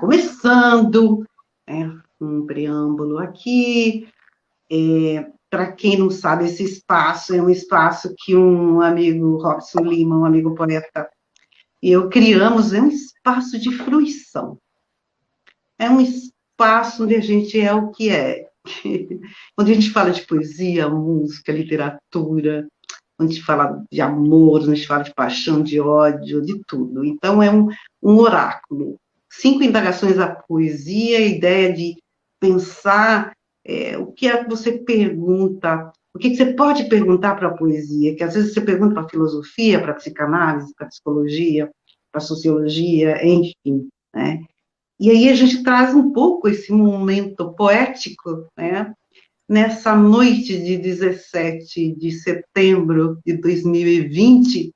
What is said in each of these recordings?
começando, né, um preâmbulo aqui. Para quem não sabe, esse espaço é um espaço que um amigo, Robson Lima, um amigo poeta, e eu criamos, é um espaço de fruição. É um espaço onde a gente é o que é. Onde a gente fala de poesia, música, literatura, onde a gente fala de amor, onde a gente fala de paixão, de ódio, de tudo. Então, é um oráculo. 5 indagações à poesia, a ideia de pensar o que é que você pergunta, o que você pode perguntar para a poesia, que às vezes você pergunta para a filosofia, para a psicanálise, para a psicologia, para a sociologia, enfim, né? E aí a gente traz um pouco esse momento poético, né? Nessa noite de 17 de setembro de 2020,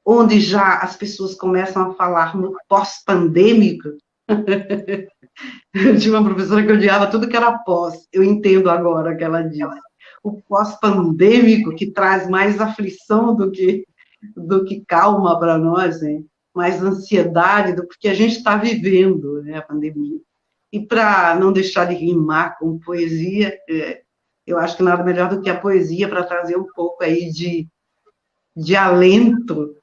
onde já as pessoas começam a falar no pós-pandêmico. Eu tinha uma professora que odiava tudo que era pós, eu entendo agora o que ela diz. O pós-pandêmico, que traz mais aflição do que calma para nós, né? Mais ansiedade do que a gente está vivendo, né, a pandemia. E para não deixar de rimar com poesia, eu acho que nada melhor do que a poesia para trazer um pouco aí de alento,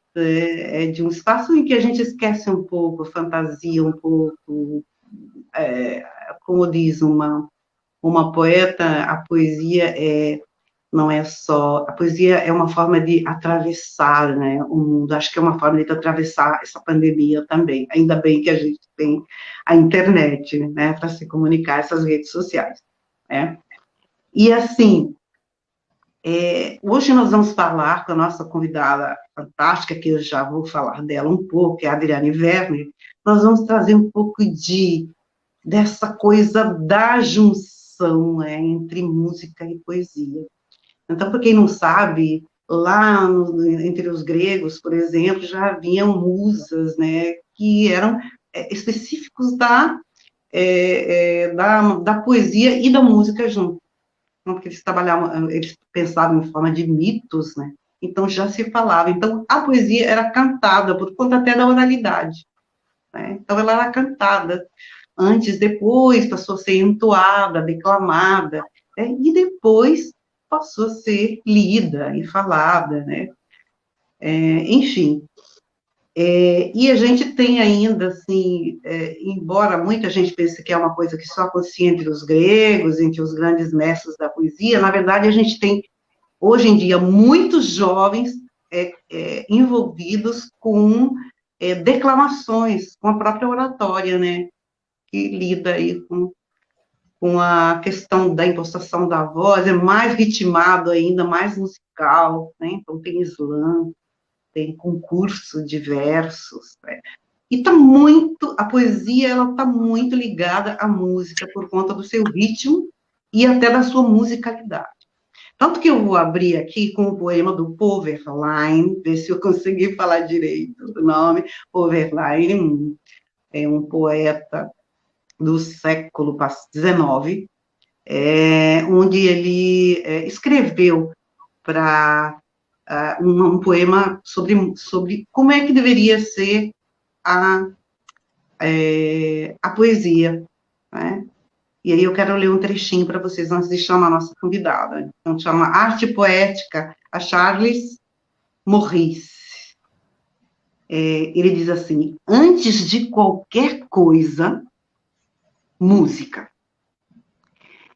de um espaço em que a gente esquece um pouco, fantasia um pouco, como diz uma poeta, a poesia não é só, a poesia é uma forma de atravessar, né, o mundo, acho que é uma forma de atravessar essa pandemia também, ainda bem que a gente tem a internet, né, para se comunicar, essas redes sociais, né, e assim, hoje nós vamos falar com a nossa convidada fantástica, que eu já vou falar dela um pouco, que é a Adriane Werner, nós vamos trazer um pouco dessa coisa da junção, né, entre música e poesia. Então, para quem não sabe, lá entre os gregos, por exemplo, já haviam musas, né, que eram específicos da poesia e da música junto, porque eles trabalhavam, eles pensavam em forma de mitos, né, então já se falava. Então, a poesia era cantada, por conta até da oralidade, né, então ela era cantada, antes, depois, passou a ser entoada, declamada, né, e depois passou a ser lida e falada, né? Enfim, e a gente tem ainda, assim, embora muita gente pense que é uma coisa que só acontecia entre os gregos, entre os grandes mestres da poesia, na verdade a gente tem, hoje em dia, muitos jovens envolvidos com declamações, com a própria oratória, né? Que lida aí com a questão da impostação da voz, é mais ritmado ainda, mais musical, né? Então tem slam, tem concurso de versos, né? E tá muito, a poesia, ela tá muito ligada à música por conta do seu ritmo e até da sua musicalidade. Tanto que eu vou abrir aqui com o poema do Paul Verlaine, ver se eu consegui falar direito o nome. Paul Verlaine é um poeta do século XIX, onde ele escreveu para um poema sobre como é que deveria ser a, a poesia, né? E aí eu quero ler um trechinho para vocês, antes de chamar a nossa convidada. Então, chama Arte Poética, a Charles Morris. Ele diz assim: antes de qualquer coisa, música.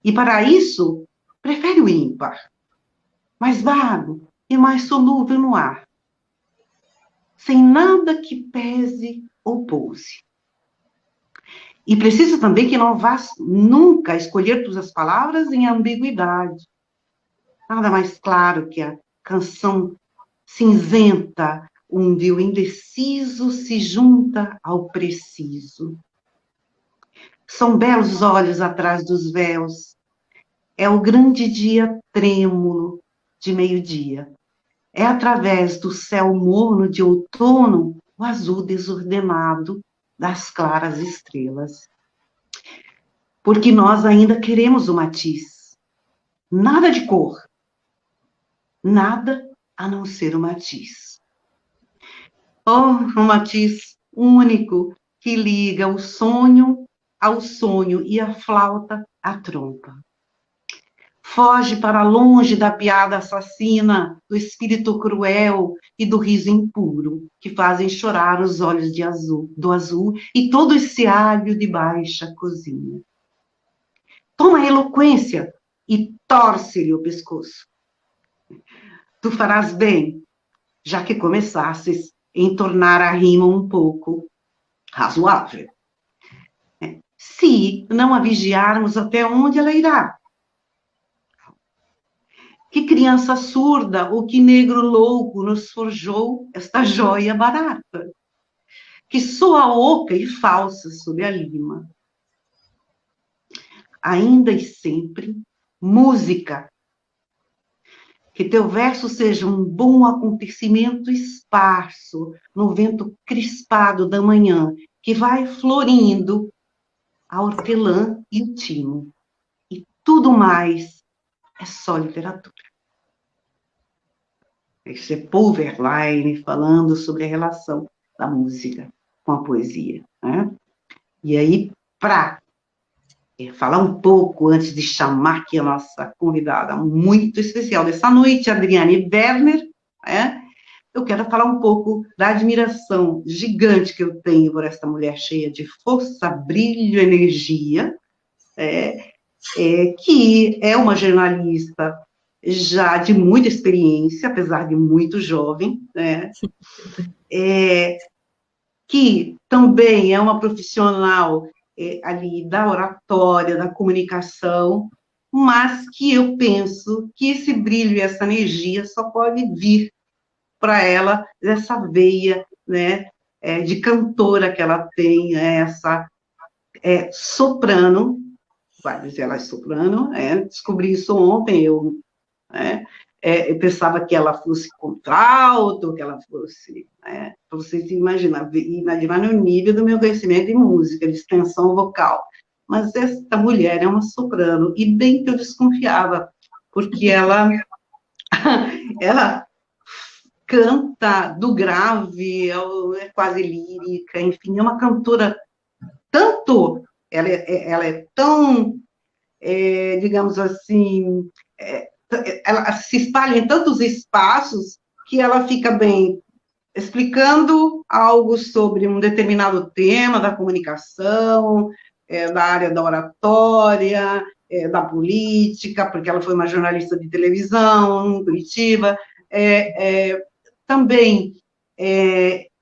E para isso, prefere o ímpar, mais vago e mais solúvel no ar, sem nada que pese ou pouse. E preciso também que não vá nunca escolher tuas palavras em ambiguidade. Nada mais claro que a canção cinzenta, onde o indeciso se junta ao preciso. São belos olhos atrás dos véus. É o grande dia trêmulo de meio-dia. É através do céu morno de outono o azul desordenado das claras estrelas. Porque nós ainda queremos o matiz. Nada de cor. Nada a não ser o matiz. Oh, um matiz único que liga o sonho ao sonho e a flauta à trompa. Foge para longe da piada assassina, do espírito cruel e do riso impuro, que fazem chorar os olhos do azul e todo esse alho de baixa cozinha. Toma a eloquência e torce-lhe o pescoço. Tu farás bem, já que começasses em tornar a rima um pouco razoável. Se não a vigiarmos até onde ela irá. Que criança surda ou que negro louco nos forjou esta joia barata, que soa oca e falsa sob a lima. Ainda e sempre, música. Que teu verso seja um bom acontecimento esparso no vento crispado da manhã, que vai florindo a hortelã e o timo. E tudo mais é só literatura. Esse é Paul Verlaine falando sobre a relação da música com a poesia, né? E aí, para falar um pouco, antes de chamar aqui a nossa convidada muito especial dessa noite, Adriane Werner, né? Eu quero falar um pouco da admiração gigante que eu tenho por esta mulher cheia de força, brilho, energia, que é uma jornalista já de muita experiência, apesar de muito jovem, né? Que também é uma profissional ali da oratória, da comunicação, mas que eu penso que esse brilho e essa energia só pode vir para ela dessa veia, né, de cantora que ela tem, essa soprano, vai dizer ela é soprano, descobri isso ontem, eu pensava que ela fosse contralto, que ela fosse, para vocês imaginar no nível do meu conhecimento de música, de extensão vocal. Mas esta mulher é uma soprano, e bem que eu desconfiava, porque ela canta do grave, é quase lírica, enfim, é uma cantora tanto, ela é tão, digamos assim, ela se espalha em tantos espaços que ela fica bem explicando algo sobre um determinado tema da comunicação, da área da oratória, da política, porque ela foi uma jornalista de televisão em Curitiba, também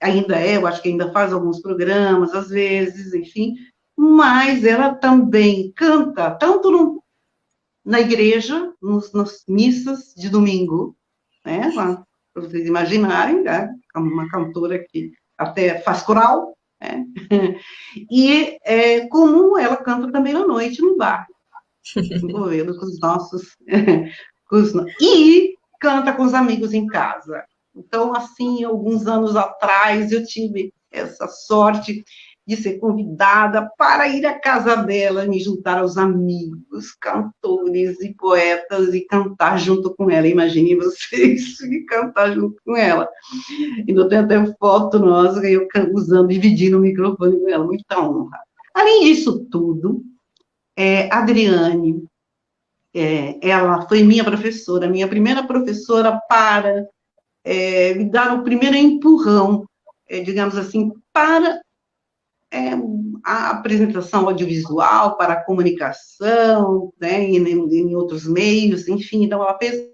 ainda eu acho que ainda faz alguns programas, às vezes, enfim, mas ela também canta, tanto na igreja, nas missas de domingo, né, para vocês imaginarem, né, uma cantora que até faz coral, né, e como ela canta também à noite no bar, envolvendo com os nossos... e canta com os amigos em casa. Então, assim, alguns anos atrás, eu tive essa sorte de ser convidada para ir à casa dela, me juntar aos amigos, cantores e poetas, e cantar junto com ela. Imaginem vocês, e cantar junto com ela. E não tem até foto nossa, eu dividindo o microfone com ela, muita honra. Além disso tudo, Adriane, ela foi minha professora, minha primeira professora para me dar o primeiro empurrão, digamos assim, para a apresentação audiovisual, para a comunicação, né, em outros meios, enfim, então ela fez...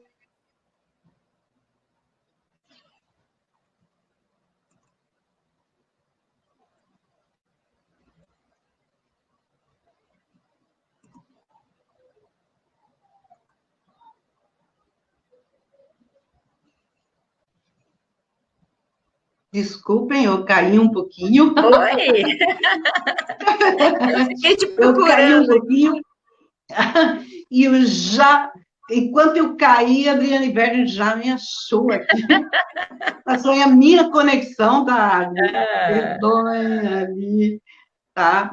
Desculpem, eu caí um pouquinho. Oi! Eu fiquei te procurando. Eu caí um pouquinho, e enquanto eu caí, a Adriane Werner já me achou aqui. Passou a minha conexão, tá? Perdoem ali, tá?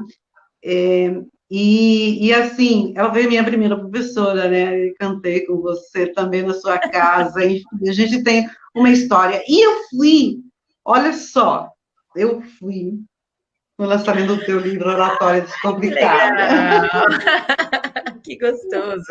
E assim, ela foi minha primeira professora, né? Eu cantei com você também na sua casa, enfim, a gente tem uma história. E eu fui, olha só, eu fui no lançamento do teu livro Oratória Que Descomplicada. legal! Que gostoso!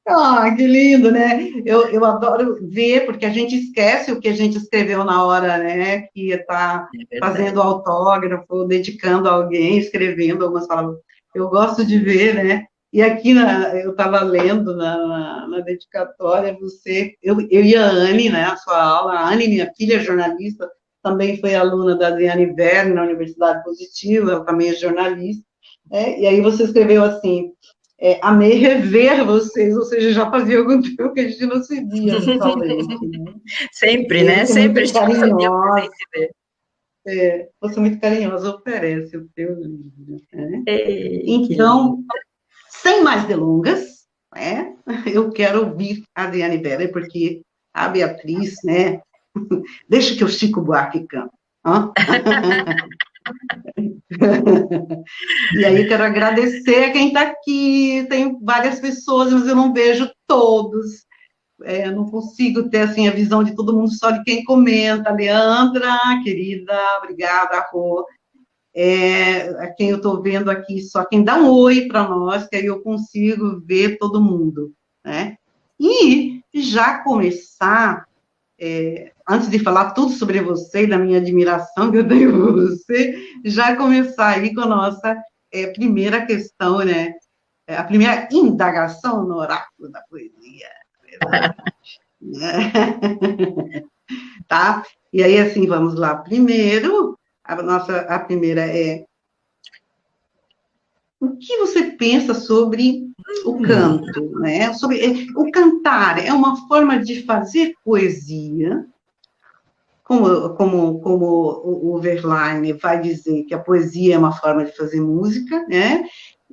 Ah, que lindo, né? Eu adoro ver, porque a gente esquece o que a gente escreveu na hora, né? Que está É verdade. fazendo autógrafo, dedicando a alguém, escrevendo algumas palavras. Eu gosto de ver, né? E aqui eu estava lendo na dedicatória, eu e a Anne, né? A sua aula, a Anne, minha filha, é jornalista, também foi aluna da Adriane Verne na Universidade Positiva, ela também é jornalista, né? E aí você escreveu assim. Amei rever vocês, ou seja, já fazia algum tempo que a gente não se via pessoalmente, né? Sempre, E aí né? você é muito Sempre a gente passa tempo sem carinhosa, se ver. você é muito carinhosa, oferece o teu livro, né? Ei, que lindo. Então, sem mais delongas, né? Eu quero ouvir a Adriane Bella, porque a Beatriz, né? Deixa que o Chico Buarque canta. Hã? E aí quero agradecer a quem está aqui, tem várias pessoas, mas eu não vejo todos. Eu não consigo ter assim a visão de todo mundo, só de quem comenta. Leandra, querida, obrigada, Rô. A quem eu estou vendo aqui, só quem dá um oi para nós, que aí eu consigo ver todo mundo, né? E já começar, antes de falar tudo sobre você e da minha admiração que eu tenho por você, já começar aí com a nossa primeira questão, né? A primeira indagação no oráculo da poesia, verdade, né? Tá? E aí, assim, vamos lá. Primeiro, a primeira é: o que você pensa sobre o Hum, canto, né? Sobre o cantar é uma forma de fazer poesia, como o Verlaine vai dizer que a poesia é uma forma de fazer música, né?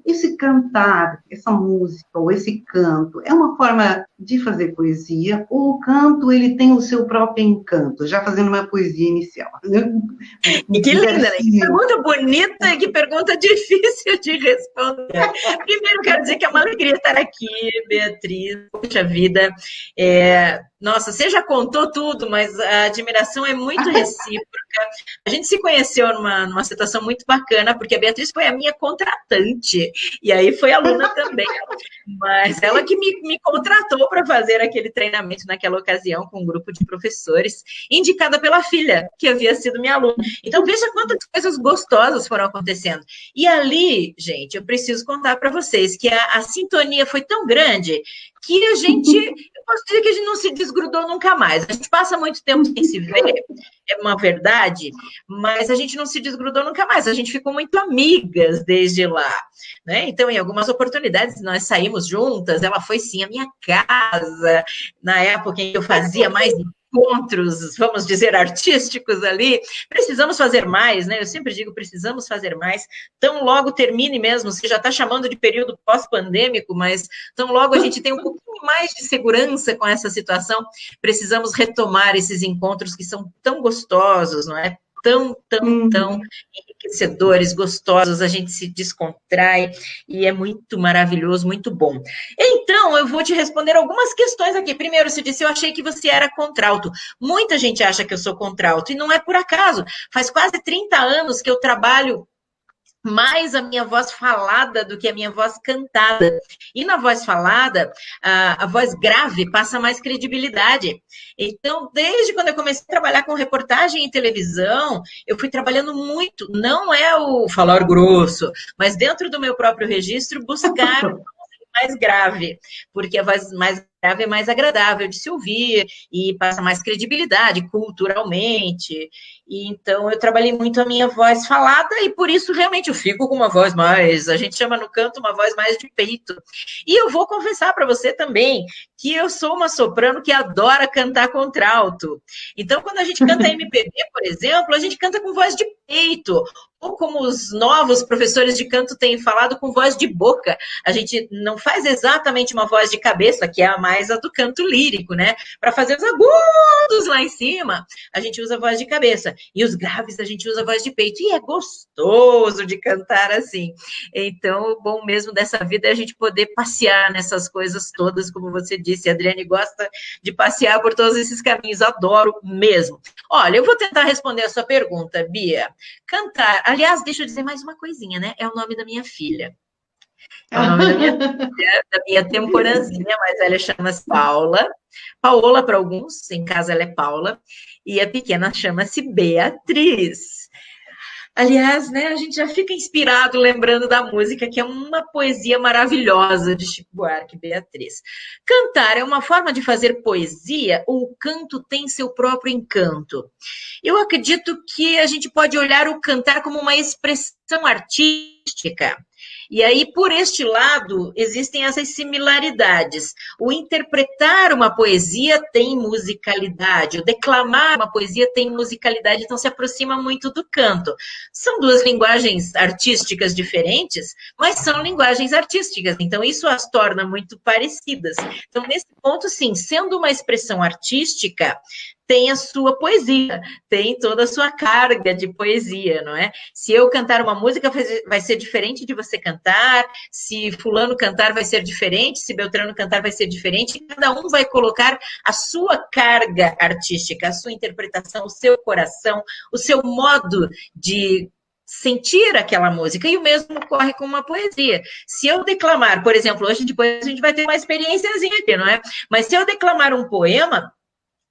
Esse cantar, essa música, ou esse canto, é uma forma de fazer poesia, ou o canto, ele tem o seu próprio encanto, já fazendo uma poesia inicial. e que Um linda, né? Que versinho. pergunta bonita e que pergunta difícil de responder. Primeiro, quero dizer que é uma alegria estar aqui, Beatriz. Poxa vida. Nossa, você já contou tudo, mas a admiração é muito recíproca. A gente se conheceu numa situação muito bacana, porque a Beatriz foi a minha contratante, e aí foi aluna também. Mas ela que me contratou para fazer aquele treinamento naquela ocasião com um grupo de professores, indicada pela filha, que havia sido minha aluna. Então, veja quantas coisas gostosas foram acontecendo. E ali, gente, eu preciso contar para vocês que a sintonia foi tão grande que a gente, eu posso dizer que a gente não se desgrudou nunca mais. A gente passa muito tempo sem se ver, é uma verdade, mas a gente não se desgrudou nunca mais. A gente ficou muito amigas desde lá, né? Então, em algumas oportunidades, nós saímos juntas. Ela foi, sim, à minha casa, na época em que eu fazia mais encontros, vamos dizer, artísticos ali. Precisamos fazer mais, né? Eu sempre digo, precisamos fazer mais. Tão logo termine mesmo, você já está chamando de período pós-pandêmico, mas tão logo a gente tem um pouquinho mais de segurança com essa situação, precisamos retomar esses encontros que são tão gostosos, não é? Tão Uhum. enriquecedores, gostosos, a gente se descontrai e é muito maravilhoso, muito bom. Então, eu vou te responder algumas questões aqui. Primeiro, você disse, eu achei que você era contralto. Muita gente acha que eu sou contralto, e não é por acaso. Faz quase 30 anos que eu trabalho mais a minha voz falada do que a minha voz cantada. E na voz falada, a voz grave passa mais credibilidade. Então, desde quando eu comecei a trabalhar com reportagem em televisão, eu fui trabalhando muito, não é o falar grosso, mas dentro do meu próprio registro, buscar mais grave, porque a voz mais grave é mais agradável de se ouvir e passa mais credibilidade culturalmente. E então eu trabalhei muito a minha voz falada e por isso realmente eu fico com uma voz mais, a gente chama no canto uma voz mais de peito. E eu vou confessar para você também que eu sou uma soprano que adora cantar contralto. Então quando a gente canta MPB, por exemplo, a gente canta com voz de peito, ou como os novos professores de canto têm falado, com voz de boca. A gente não faz exatamente uma voz de cabeça, que é a mais a do canto lírico, né? Para fazer os agudos lá em cima, a gente usa a voz de cabeça. E os graves, a gente usa a voz de peito. E é gostoso de cantar assim. Então, o bom mesmo dessa vida é a gente poder passear nessas coisas todas, como você disse. A Adriane gosta de passear por todos esses caminhos. Adoro mesmo. Olha, eu vou tentar responder a sua pergunta, Bia. Cantar Aliás, deixa eu dizer mais uma coisinha, né? É o nome da minha filha. É o nome da minha filha, da minha temporazinha, mas ela chama-se Paula. Paola para alguns, em casa ela é Paula. E a pequena chama-se Beatriz. Aliás, né, a gente já fica inspirado lembrando da música, que é uma poesia maravilhosa de Chico Buarque, Beatriz. Cantar é uma forma de fazer poesia ou o canto tem seu próprio encanto? Eu acredito que a gente pode olhar o cantar como uma expressão artística. E aí, por este lado, existem essas similaridades. O interpretar uma poesia tem musicalidade, o declamar uma poesia tem musicalidade, então se aproxima muito do canto. São duas linguagens artísticas diferentes, mas são linguagens artísticas, então isso as torna muito parecidas. Então, nesse ponto, sim, sendo uma expressão artística, tem a sua poesia, tem toda a sua carga de poesia, não é? Se eu cantar uma música, vai ser diferente de você cantar, se fulano cantar, vai ser diferente, se Beltrano cantar, vai ser diferente, cada um vai colocar a sua carga artística, a sua interpretação, o seu coração, o seu modo de sentir aquela música, e o mesmo ocorre com uma poesia. Se eu declamar, por exemplo, hoje depois a gente vai ter uma experiênciazinha aqui, não é? Mas se eu declamar um poema,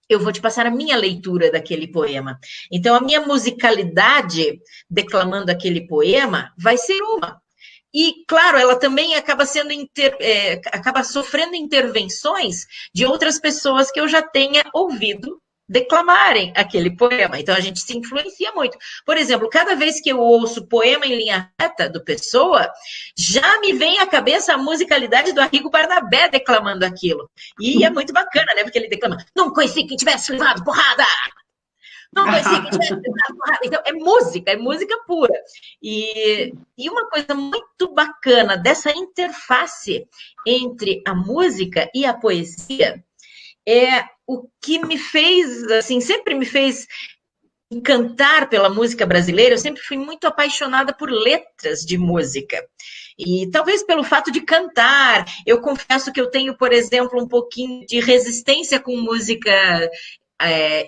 eu vou te passar a minha leitura daquele poema. Então, a minha musicalidade declamando aquele poema vai ser uma. E, claro, ela também acaba sendo acaba sofrendo intervenções de outras pessoas que eu já tenha ouvido declamarem aquele poema. Então, a gente se influencia muito. Por exemplo, cada vez que eu ouço Poema em Linha Reta, do Pessoa, já me vem à cabeça a musicalidade do Arrigo Barnabé declamando aquilo. E é muito bacana, né? Porque ele declama, não conheci quem tivesse levado porrada! Não conheci quem tivesse levado porrada! Então, é música pura. E uma coisa muito bacana dessa interface entre a música e a poesia é o que me fez, assim, sempre me fez encantar pela música brasileira. Eu sempre fui muito apaixonada por letras de música. E talvez pelo fato de cantar, eu confesso que eu tenho, por exemplo, um pouquinho de resistência com música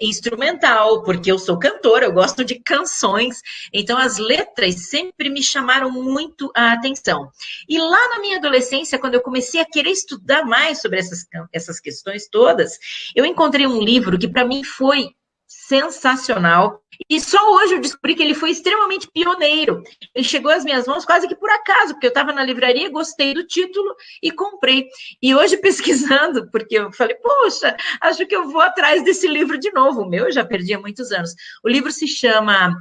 instrumental, porque eu sou cantora, eu gosto de canções, então as letras sempre me chamaram muito a atenção. E lá na minha adolescência, quando eu comecei a querer estudar mais sobre essas questões todas, eu encontrei um livro que para mim foi sensacional, e só hoje eu descobri que ele foi extremamente pioneiro. Ele chegou às minhas mãos quase que por acaso, porque eu estava na livraria, gostei do título e comprei. E hoje pesquisando, porque eu falei, poxa, acho que eu vou atrás desse livro de novo. O meu eu já perdi há muitos anos. O livro se chama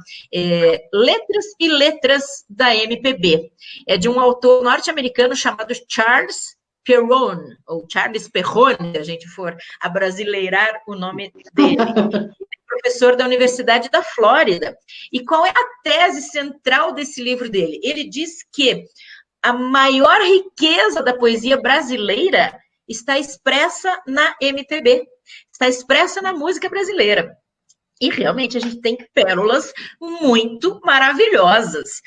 Letras e Letras da MPB. É de um autor norte-americano chamado Charles Perron, ou Charles Perron, se a gente for abrasileirar o nome dele. Professor da Universidade da Flórida. E qual é a tese central desse livro dele? Ele diz que a maior riqueza da poesia brasileira está expressa na MPB, está expressa na música brasileira. E realmente a gente tem pérolas muito maravilhosas,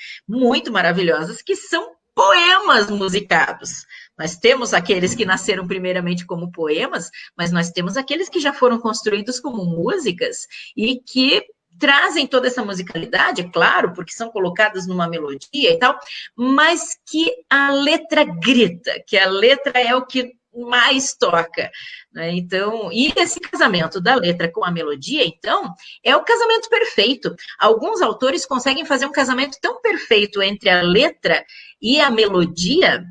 que são poemas musicados. Nós temos aqueles que nasceram primeiramente como poemas, mas nós temos aqueles que já foram construídos como músicas e que trazem toda essa musicalidade, claro, porque são colocadas numa melodia e tal, mas que a letra grita, que a letra é o que mais toca, né? Então, e esse casamento da letra com a melodia, então, é o casamento perfeito. Alguns autores conseguem fazer um casamento tão perfeito entre a letra e a melodia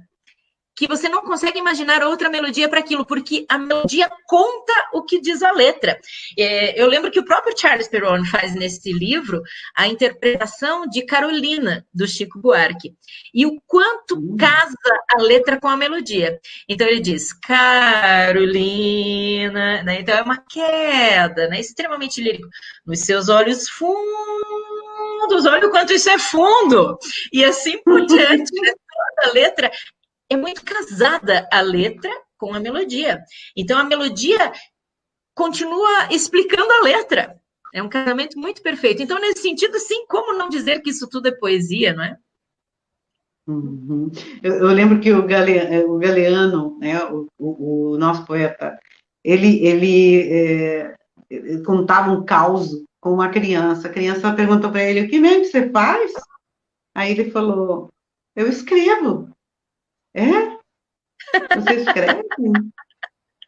que você não consegue imaginar outra melodia para aquilo, porque a melodia conta o que diz a letra. Eu lembro que o próprio Charles Perron faz nesse livro a interpretação de Carolina, do Chico Buarque, e o quanto casa a letra com a melodia. Então ele diz, Carolina, né? Então é uma queda, né? Extremamente lírico, nos seus olhos fundos, olha o quanto isso é fundo, e assim por diante, né? Toda a letra é muito casada a letra com a melodia. Então, a melodia continua explicando a letra. É um casamento muito perfeito. Então, nesse sentido, sim, como não dizer que isso tudo é poesia, não é? Uhum. Eu lembro que o Galeano, né, o nosso poeta, ele contava um caos com uma criança. A criança perguntou para ele, o que mesmo que você faz? Aí ele falou, eu escrevo. É? Você escreve?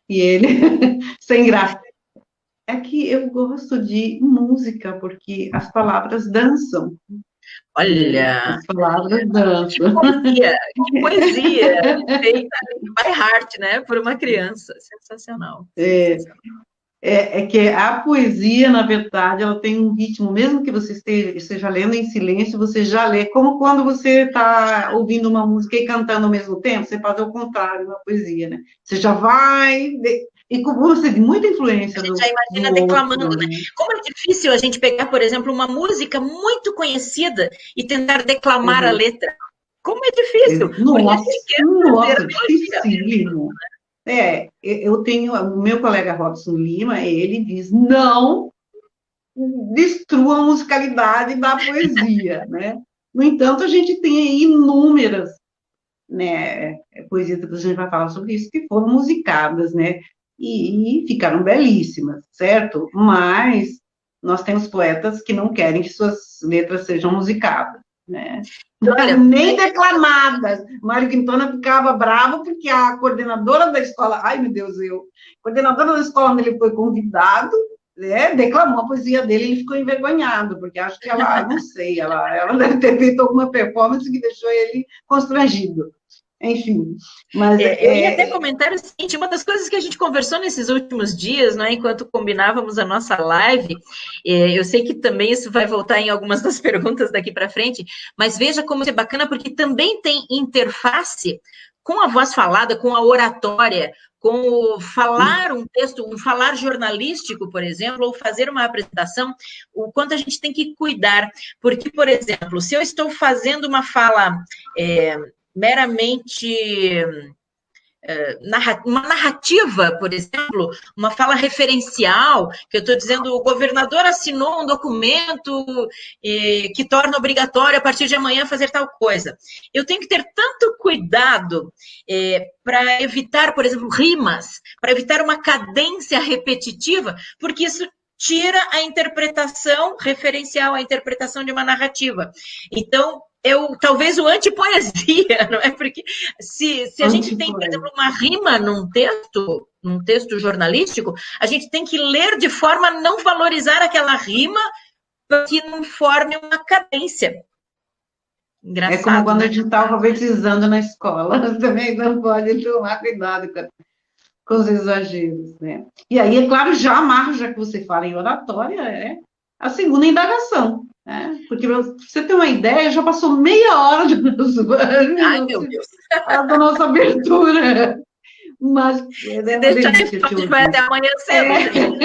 E ele, sem graça. É que eu gosto de música, porque as palavras dançam, né? Olha, As palavras que dançam. poesia, que poesia feita by heart, né, por uma criança. Sensacional, É, sensacional. é que a poesia, na verdade, ela tem um ritmo, mesmo que você esteja lendo em silêncio, você já lê, como quando você está ouvindo uma música e cantando ao mesmo tempo, você faz o contrário na poesia, né? Você já vai, e como você tem muita A influência gente já do imagina declamando, outro, né? né? Como é difícil a gente pegar, por exemplo, uma música muito conhecida e tentar declamar a Uhum. letra. Como é difícil, porque a Nossa, gente quer fazer a nossa, melodia. dificílimo. Eu tenho, o meu colega Robson Lima, ele diz, não destrua a musicalidade da poesia, né? No entanto, a gente tem aí inúmeras, né, poesias, depois a gente vai falar sobre isso, que foram musicadas, né? E ficaram belíssimas, certo? Mas nós temos poetas que não querem que suas letras sejam musicadas, né? Olha, Nem declamadas. Mário Quintana ficava bravo porque a coordenadora da escola, ai meu Deus, a coordenadora da escola onde ele foi convidado, né, declamou a poesia dele e ele ficou envergonhado, porque acho que ela, não sei, ela deve ter feito alguma performance que deixou ele constrangido. Enfim, mas eu ia até comentar o seguinte, uma das coisas que a gente conversou nesses últimos dias, né, enquanto combinávamos a nossa live, eu sei que também isso vai voltar em algumas das perguntas daqui para frente, mas veja como isso é bacana, porque também tem interface com a voz falada, com a oratória, com o falar um texto, um falar jornalístico, por exemplo, ou fazer uma apresentação, o quanto a gente tem que cuidar, porque, por exemplo, se eu estou fazendo uma fala meramente uma narrativa, por exemplo, uma fala referencial, que eu estou dizendo, o governador assinou um documento que torna obrigatório a partir de amanhã fazer tal coisa. Eu tenho que ter tanto cuidado para evitar, por exemplo, rimas, para evitar uma cadência repetitiva, porque isso tira a interpretação referencial, a interpretação de uma narrativa. Então, talvez o antipoesia, não é? Porque se a gente tem, por exemplo, uma rima num texto jornalístico, a gente tem que ler de forma a não valorizar aquela rima para que não forme uma cadência. Engraçado, é como quando né? a gente está alfabetizando na escola, também não pode tomar cuidado com os exageros, né? E aí, é claro, já amarro, já que você fala em oratória, é a segunda indagação, né? Porque, pra você ter uma ideia, já passou meia hora Ai, meu Deus. da nossa abertura. Mas Se é uma deixar, delícia te a gente vai ouvir. até amanhã cedo.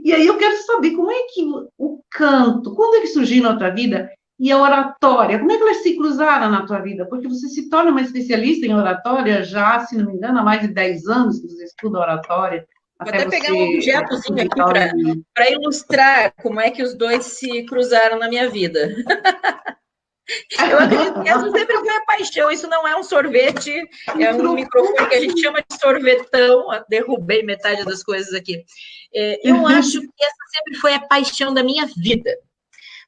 E aí eu quero saber como é que o canto, quando é que surgiu na tua vida? E a oratória, como é que elas se cruzaram na tua vida? Porque você se torna uma especialista em oratória já, se não me engano, há mais de 10 anos que você estuda oratória, Vou até até pegar um você objetozinho aqui publicar o livro. para ilustrar como é que os dois se cruzaram na minha vida. Eu acredito que essa sempre foi a paixão. Isso não é um sorvete, é um microfone que a gente chama de sorvetão. Derrubei metade das coisas aqui. Eu acho que essa sempre foi a paixão da minha vida.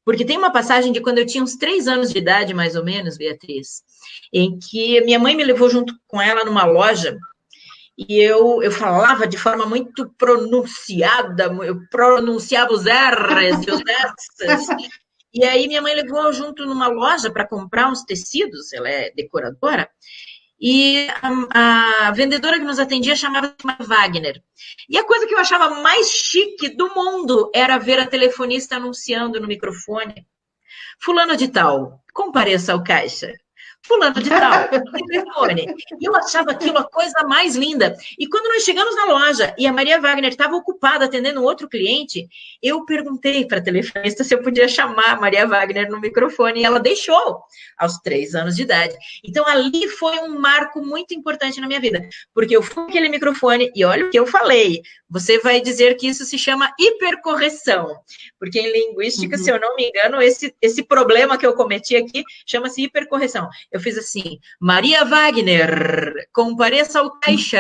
Porque tem uma passagem de quando eu tinha uns 3 anos de idade, mais ou menos, Beatriz, em que minha mãe me levou junto com ela numa loja e eu falava de forma muito pronunciada, eu pronunciava os R's e os S's. E aí minha mãe levou junto numa loja para comprar uns tecidos, ela é decoradora, e a vendedora que nos atendia chamava-se Wagner. E a coisa que eu achava mais chique do mundo era ver a telefonista anunciando no microfone: fulano de tal, compareça ao caixa. Fulano de tal, telefone. E eu achava aquilo a coisa mais linda. E quando nós chegamos na loja e a Maria Wagner estava ocupada atendendo outro cliente, eu perguntei para a telefonista se eu podia chamar a Maria Wagner no microfone e ela deixou, aos 3 anos de idade. Então, ali foi um marco muito importante na minha vida, porque eu fui aquele microfone e olha o que eu falei. Você vai dizer que isso se chama hipercorreção, porque em linguística, se eu não me engano, esse problema que eu cometi aqui chama-se hipercorreção. Eu fiz assim: Maria Wagner, compareça ao caixa.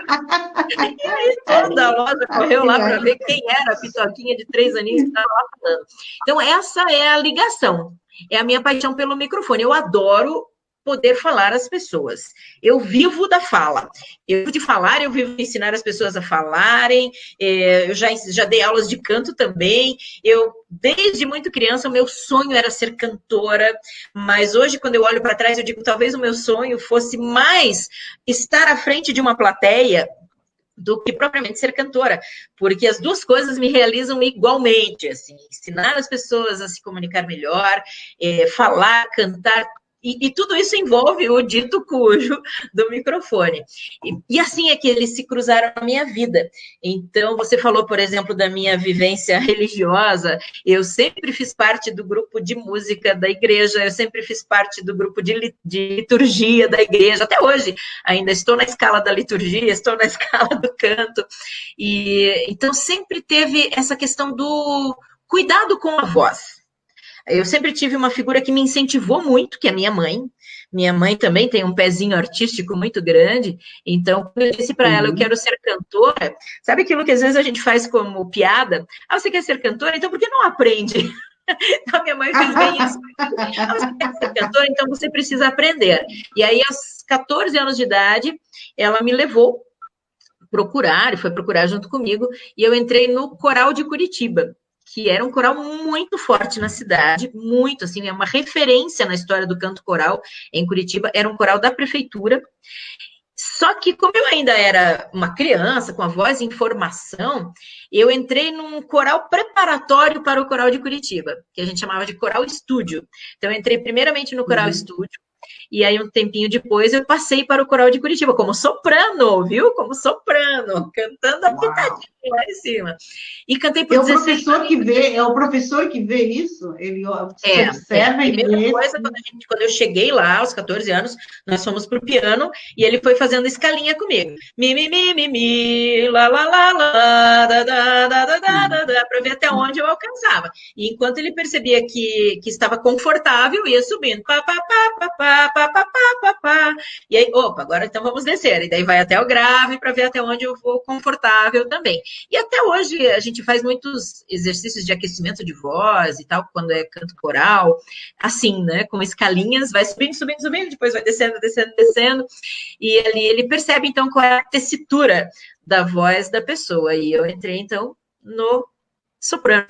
E aí toda a loja correu lá para ver quem era a pitoquinha de 3 aninhos que estava lá falando. Então, essa é a ligação, é a minha paixão pelo microfone. Eu adoro poder falar às pessoas. Eu vivo da fala. Eu vivo de falar, eu vivo de ensinar as pessoas a falarem. Eu já dei aulas de canto também. Eu, desde muito criança, o meu sonho era ser cantora, mas hoje, quando eu olho para trás, eu digo, talvez o meu sonho fosse mais estar à frente de uma plateia do que propriamente ser cantora, porque as duas coisas me realizam igualmente, assim, ensinar as pessoas a se comunicar melhor, falar, cantar, e tudo isso envolve o dito cujo do microfone. E assim é que eles se cruzaram na minha vida. Então, você falou, por exemplo, da minha vivência religiosa. Eu sempre fiz parte do grupo de música da igreja, eu sempre fiz parte do grupo de liturgia da igreja. Até hoje, ainda estou na escala da liturgia, estou na escala do canto. Então, sempre teve essa questão do cuidado com a voz. Eu sempre tive uma figura que me incentivou muito, que é minha mãe. Minha mãe também tem um pezinho artístico muito grande, então, quando eu disse para ela, eu quero ser cantora, sabe aquilo que às vezes a gente faz como piada? Ah, você quer ser cantora? Então, por que não aprende? Então, minha mãe fez bem isso. Ah, você quer ser cantora? Então, você precisa aprender. E aí, aos 14 anos de idade, ela me levou procurar, e foi procurar junto comigo, e eu entrei no Coral de Curitiba, que era um coral muito forte na cidade, muito, assim, é uma referência na história do canto coral em Curitiba, era um coral da prefeitura, só que como eu ainda era uma criança, com a voz em formação, eu entrei num coral preparatório para o coral de Curitiba, que a gente chamava de coral estúdio. Então, eu entrei primeiramente no coral estúdio, e aí, um tempinho depois, eu passei para o Coral de Curitiba, como soprano, viu? Como soprano, cantando a pitadinha lá em cima. E cantei por 16 anos. É o professor que vê isso? Ele observa e primeira coisa, quando eu cheguei lá, aos 14 anos, nós fomos para o piano, e ele foi fazendo escalinha comigo. Mi, mi, mi, mi, mi, lá, lá, lá, lá, da, da, da, da, da, da, para ver até onde eu alcançava. E enquanto ele percebia que estava confortável, ia subindo. Pá, pá, pá, pá, pá, pá, pá, pá, pá, pá. E aí, opa, agora então vamos descer. E daí vai até o grave para ver até onde eu vou confortável também. E até hoje a gente faz muitos exercícios de aquecimento de voz e tal, quando é canto coral, assim, né, com escalinhas, vai subindo, subindo, subindo, depois vai descendo, descendo, descendo, e ali ele percebe, então, qual é a tessitura da voz da pessoa. E eu entrei, então, no soprano.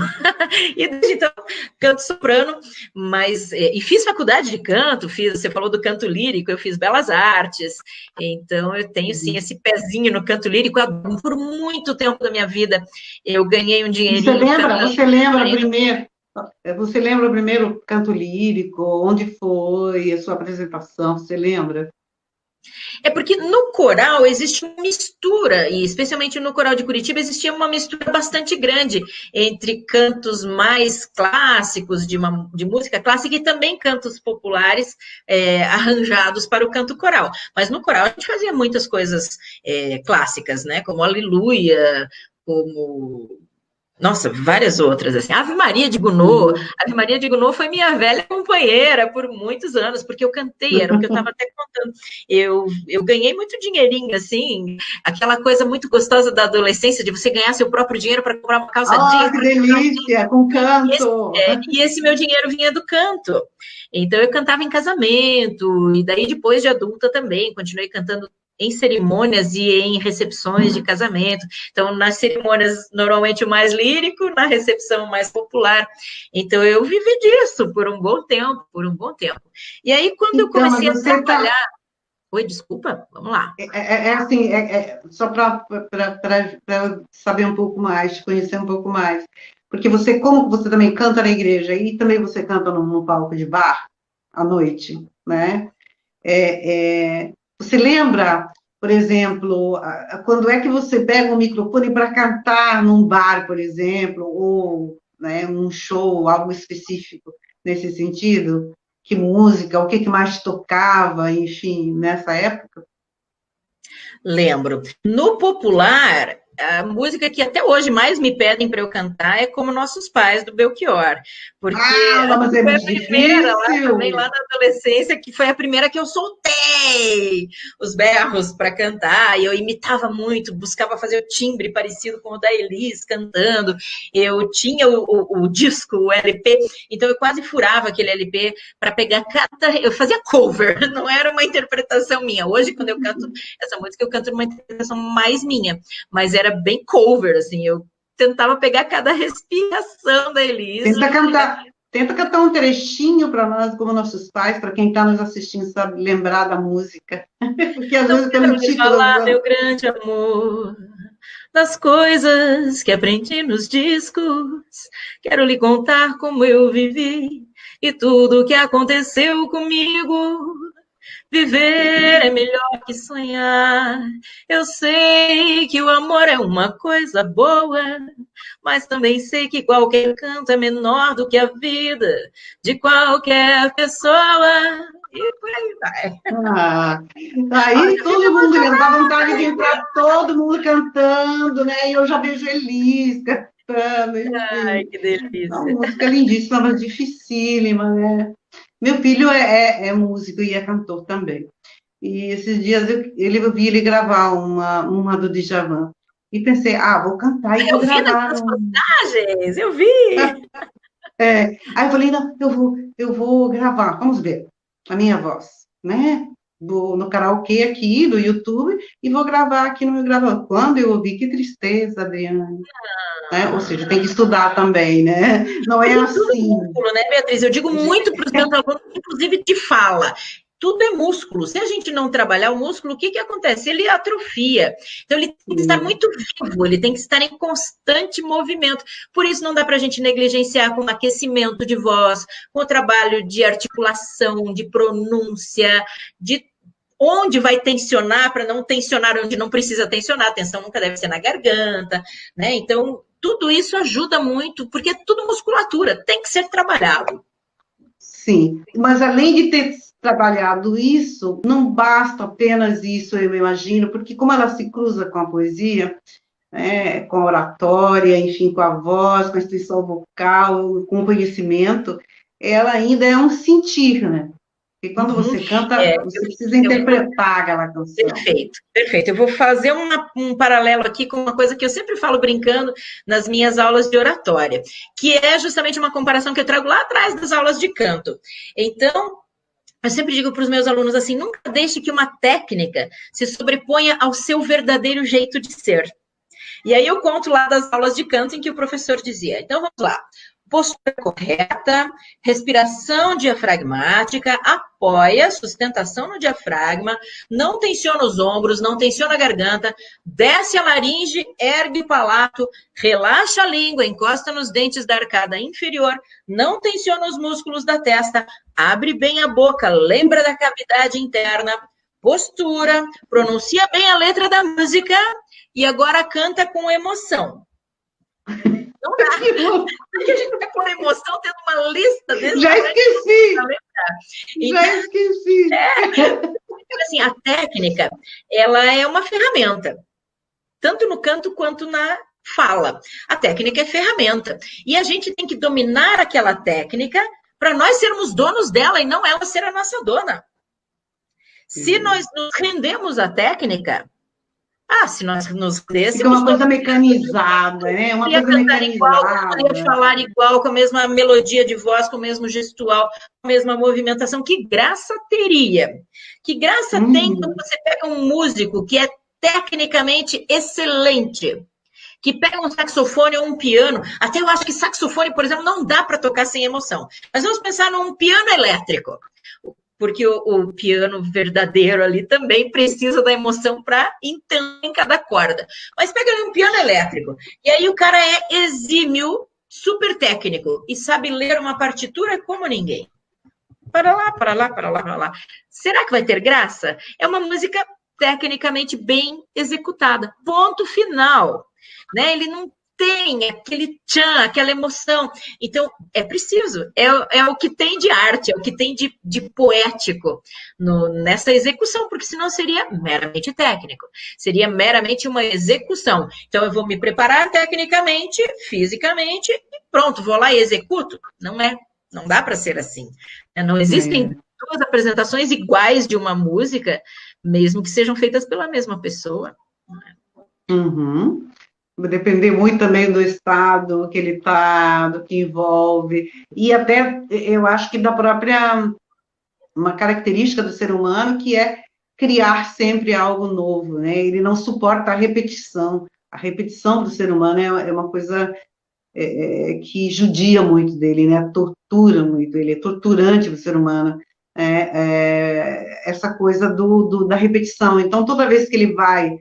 E desde então, canto soprano, mas... E fiz faculdade de canto, você falou do canto lírico, eu fiz belas artes, então eu tenho, sim, esse pezinho no canto lírico, por muito tempo da minha vida, eu ganhei um dinheirinho. Você lembra o primeiro canto lírico, onde foi a sua apresentação, você lembra? É porque no coral existe uma mistura, e especialmente no coral de Curitiba existia uma mistura bastante grande entre cantos mais clássicos, de música clássica, e também cantos populares arranjados para o canto coral. Mas no coral a gente fazia muitas coisas clássicas, né? Como Aleluia, como... Nossa, várias outras, assim. Ave Maria de Gounod. Ave Maria de Gounod foi minha velha companheira por muitos anos, porque eu cantei, era o que eu estava até contando. Eu ganhei muito dinheirinho, assim, aquela coisa muito gostosa da adolescência, de você ganhar seu próprio dinheiro para comprar uma calça jeans. Que delícia, com canto! E esse meu dinheiro vinha do canto. Então, eu cantava em casamento, e daí, depois de adulta também, continuei cantando em cerimônias e em recepções de casamento. Então, nas cerimônias, normalmente o mais lírico, na recepção o mais popular. Então, eu vivi disso por um bom tempo, E aí, quando eu comecei a trabalhar... Oi, desculpa, vamos lá. Só para saber um pouco mais, conhecer um pouco mais. Porque você, como você também canta na igreja, e também você canta num palco de bar, à noite, né? Você lembra, por exemplo, quando é que você pega um microfone para cantar num bar, por exemplo, ou, né, um show, algo específico nesse sentido? Que música, o que mais tocava, enfim, nessa época? Lembro. No popular, a música que até hoje mais me pedem para eu cantar é Como Nossos Pais, do Belchior, porque Mas é foi a muito primeira lá também, difícil. lá na adolescência, que foi a primeira que eu soltei os berros para cantar, e eu imitava muito, buscava fazer o timbre parecido com o da Elis cantando, eu tinha o disco, o LP, então eu quase furava aquele LP para pegar cada... Eu fazia cover, não era uma interpretação minha. Hoje, quando eu canto essa música, eu canto uma interpretação mais minha, mas era bem cover, assim, eu tentava pegar cada respiração da Elisa. Tenta cantar um trechinho para nós, como nossos pais, para quem está nos assistindo, sabe lembrar da música. Porque às Não vezes quero pelo lhe título. falar, meu grande amor, das coisas que aprendi nos discos. Quero lhe contar como eu vivi e tudo o que aconteceu comigo. Viver é melhor que sonhar. Eu sei que o amor é uma coisa boa, mas também sei que qualquer canto é menor do que a vida de qualquer pessoa. E por aí vai. Aí todo mundo dá vontade de entrar todo mundo cantando, né? E eu já vejo Elis cantando, Ai, enfim. que Uma delícia. música lindíssima, mas dificílima, né? Meu filho é músico e é cantor também. E esses dias eu vi ele gravar uma do Djavan. E pensei, vou cantar e vou Eu vi nas gravar suas um. postagens, eu vi. Aí eu falei, não, eu vou gravar, vamos ver, a minha voz, né? Vou no karaokê aqui do YouTube e vou gravar aqui no meu gravador. Quando eu ouvi, que tristeza, Adriana, né? Ou seja, tem que estudar também, né? Não é Porque tudo é assim. músculo, né, Beatriz? Eu digo muito para os meus alunos, inclusive de fala. Tudo é músculo. Se a gente não trabalhar o músculo, o que, que acontece? Ele atrofia. Então, ele tem que estar muito vivo, ele tem que estar em constante movimento. Por isso, não dá para a gente negligenciar com aquecimento de voz, com o trabalho de articulação, de pronúncia, de onde vai tensionar para não tensionar onde não precisa tensionar. A tensão nunca deve ser na garganta, né? Então, tudo isso ajuda muito, porque é tudo musculatura, tem que ser trabalhado. Sim, mas além de ter trabalhado isso, não basta apenas isso, eu imagino, porque como ela se cruza com a poesia, né, com a oratória, enfim, com a voz, com a expressão vocal, com o conhecimento, ela ainda é um sentir, né? Porque quando você canta, você precisa interpretar aquela canção. Perfeito, perfeito. Eu vou fazer um paralelo aqui com uma coisa que eu sempre falo brincando nas minhas aulas de oratória, que é justamente uma comparação que eu trago lá atrás das aulas de canto. Então, eu sempre digo para os meus alunos assim, nunca deixe que uma técnica se sobreponha ao seu verdadeiro jeito de ser. E aí eu conto lá das aulas de canto em que o professor dizia, então vamos lá, postura correta, respiração diafragmática, apoia, sustentação no diafragma, não tensiona os ombros, não tensiona a garganta, desce a laringe, ergue o palato, relaxa a língua, encosta nos dentes da arcada inferior, não tensiona os músculos da testa, abre bem a boca, lembra da cavidade interna, postura, pronuncia bem a letra da música e agora canta com emoção. Não dá. Porque a gente vai com emoção tendo uma lista desse. Já esqueci! Então, já esqueci! Assim, a técnica, ela é uma ferramenta, tanto no canto quanto na fala. A técnica é ferramenta. E a gente tem que dominar aquela técnica para nós sermos donos dela e não ela ser a nossa dona. Se nós nos rendemos à técnica, se nós nos dessemos... Fica uma coisa mecanizada, né? Uma coisa mecanizada. Igual, poderia falar igual, com a mesma melodia de voz, com o mesmo gestual, com a mesma movimentação. Que graça teria? Que graça tem quando você pega um músico que é tecnicamente excelente, que pega um saxofone ou um piano, até eu acho que saxofone, por exemplo, não dá para tocar sem emoção. Mas vamos pensar num piano elétrico, porque o piano verdadeiro ali também precisa da emoção para entender em cada corda. Mas pega um piano elétrico, e aí o cara é exímio, super técnico, e sabe ler uma partitura como ninguém. Para lá, para lá, para lá, para lá. Será que vai ter graça? É uma música tecnicamente bem executada. Ponto final. Né? Ele não tem aquele tchan, aquela emoção. Então, é preciso, é o que tem de arte, é o que tem de poético nessa execução, porque senão seria meramente técnico, seria meramente uma execução. Então, eu vou me preparar tecnicamente, fisicamente, e pronto, vou lá e executo. Não dá para ser assim. Não existem duas apresentações iguais de uma música, mesmo que sejam feitas pela mesma pessoa. Uhum. Vai depender muito também do estado que ele está, do que envolve, e até, eu acho que da própria, uma característica do ser humano, que é criar sempre algo novo, né? Ele não suporta a repetição do ser humano é uma coisa que judia muito dele, né? Tortura muito ele, é torturante do ser humano, essa coisa da repetição. Então, toda vez que ele vai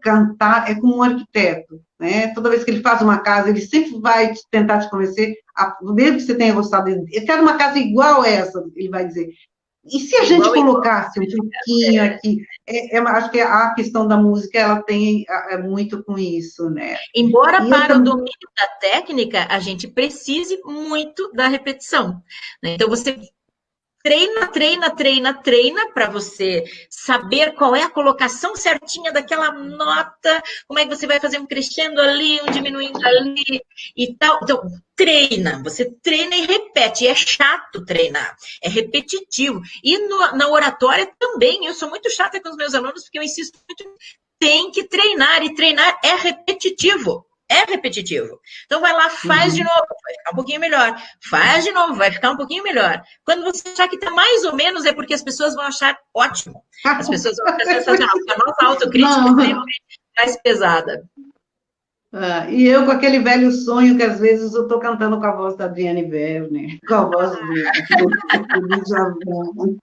cantar, é como um arquiteto, né? Toda vez que ele faz uma casa, ele sempre vai tentar te convencer, mesmo que você tenha gostado, eu quero uma casa igual essa, ele vai dizer. E se a gente colocasse um pouquinho aqui, acho que a questão da música, ela tem muito com isso, né? Embora para o domínio da técnica, a gente precise muito da repetição, né? Então, você treina para você saber qual é a colocação certinha daquela nota, como é que você vai fazer um crescendo ali, um diminuindo ali e tal. Então, você treina e repete. E é chato treinar, é repetitivo. E na oratória também, eu sou muito chata com os meus alunos, porque eu insisto muito, tem que treinar, e treinar é repetitivo. É repetitivo. Então, vai lá, faz de novo, vai ficar um pouquinho melhor. Faz de novo, vai ficar um pouquinho melhor. Quando você achar que está mais ou menos, é porque as pessoas vão achar ótimo. As pessoas vão achar sensacional, porque a nossa autocrítica é sempre mais pesada. E eu com aquele velho sonho que às vezes eu estou cantando com a voz da Adriane Werner, com a voz do Djavan.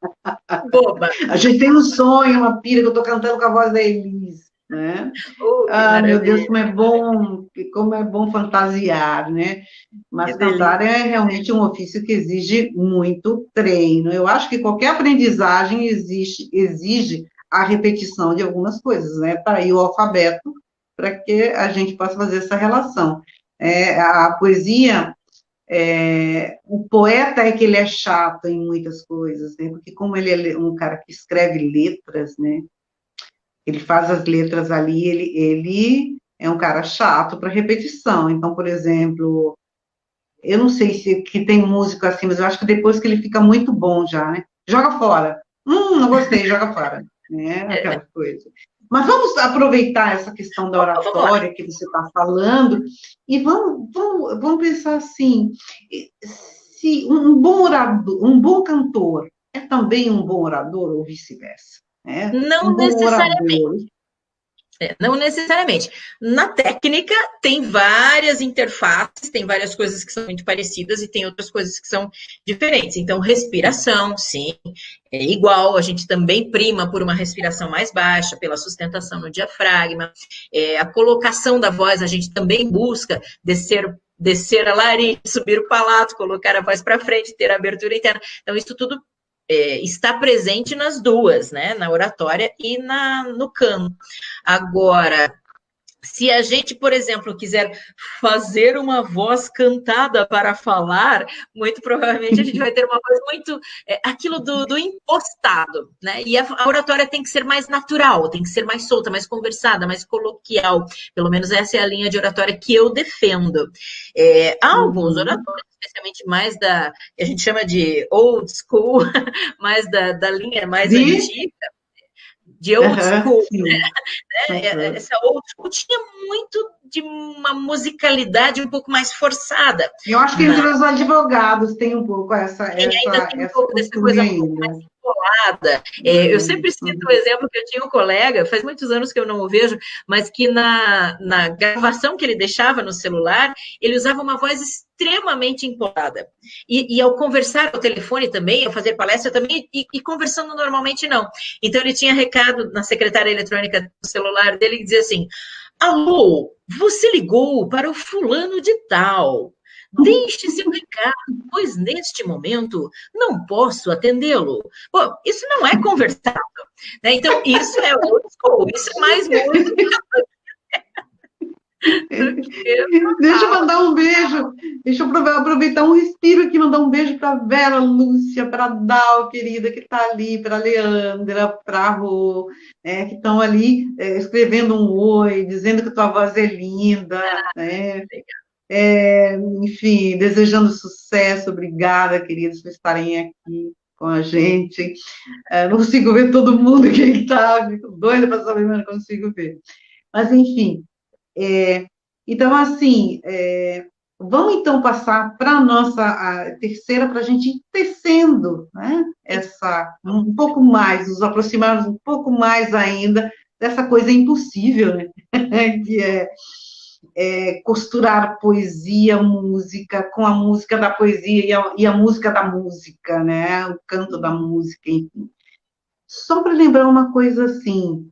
Boba. A gente tem um sonho, uma pira, que eu estou cantando com a voz da Elis. Né? Meu Deus, como é bom fantasiar, né? Mas cantar é realmente um ofício que exige muito treino. Eu acho que qualquer aprendizagem exige a repetição de algumas coisas, né? Para aí o alfabeto, para que a gente possa fazer essa relação. A poesia, o poeta é que ele é chato em muitas coisas, né? Porque como ele é um cara que escreve letras, né? Ele faz as letras ali, ele é um cara chato para repetição. Então, por exemplo, eu não sei se que tem músico assim, mas eu acho que depois que ele fica muito bom já, né? Joga fora. Não gostei, joga fora. Né? Aquela coisa. Mas vamos aproveitar essa questão da oratória que você está falando e vamos pensar assim, se um bom orador, um bom cantor é também um bom orador ou vice-versa? Não necessariamente. Não necessariamente. Na técnica, tem várias interfaces, tem várias coisas que são muito parecidas e tem outras coisas que são diferentes. Então, respiração, sim, é igual. A gente também prima por uma respiração mais baixa, pela sustentação no diafragma. A colocação da voz, a gente também busca descer a laringe, subir o palato, colocar a voz para frente, ter a abertura interna. Então, isso tudo está presente nas duas, né? Na oratória e no canto. Agora, se a gente, por exemplo, quiser fazer uma voz cantada para falar, muito provavelmente a gente vai ter uma voz muito... aquilo do impostado, né? E a oratória tem que ser mais natural, tem que ser mais solta, mais conversada, mais coloquial. Pelo menos essa é a linha de oratória que eu defendo. Há alguns oradores, especialmente mais que a gente chama de old school, mais da linha mais antiga, de old school, né? Essa old school tinha muito de uma musicalidade um pouco mais forçada. Eu acho que entre os advogados tem um pouco essa pouco dessa coisa um pouco mais enrolada. Eu sempre cito o exemplo que eu tinha um colega, faz muitos anos que eu não o vejo, mas que na gravação que ele deixava no celular, ele usava uma voz extremamente empolgada. E ao conversar ao telefone também, ao fazer palestra também, e conversando normalmente não. Então ele tinha recado na secretária eletrônica do celular dele que dizia assim: alô, você ligou para o fulano de tal. Deixe seu recado, pois neste momento não posso atendê-lo. Pô, isso não é conversado, né? Então, isso é old school, isso é mais música. Deixa eu mandar um beijo. Deixa eu aproveitar um respiro aqui, mandar um beijo para Vera Lúcia, para a Dal, querida, que está ali, para a Leandra, para a Rô, que estão ali escrevendo um oi, dizendo que tua voz é linda, né? Enfim, desejando sucesso. Obrigada, queridos, por estarem aqui com a gente. Não consigo ver todo mundo que está, fico doida para saber, mas não consigo ver. Mas, enfim, então, assim, vamos então passar para a nossa terceira, para a gente ir tecendo, né? Um pouco mais, nos aproximarmos um pouco mais ainda dessa coisa impossível, né? Que é costurar poesia, música, com a música da poesia e a música da música, né? O canto da música, enfim. Só para lembrar uma coisa assim,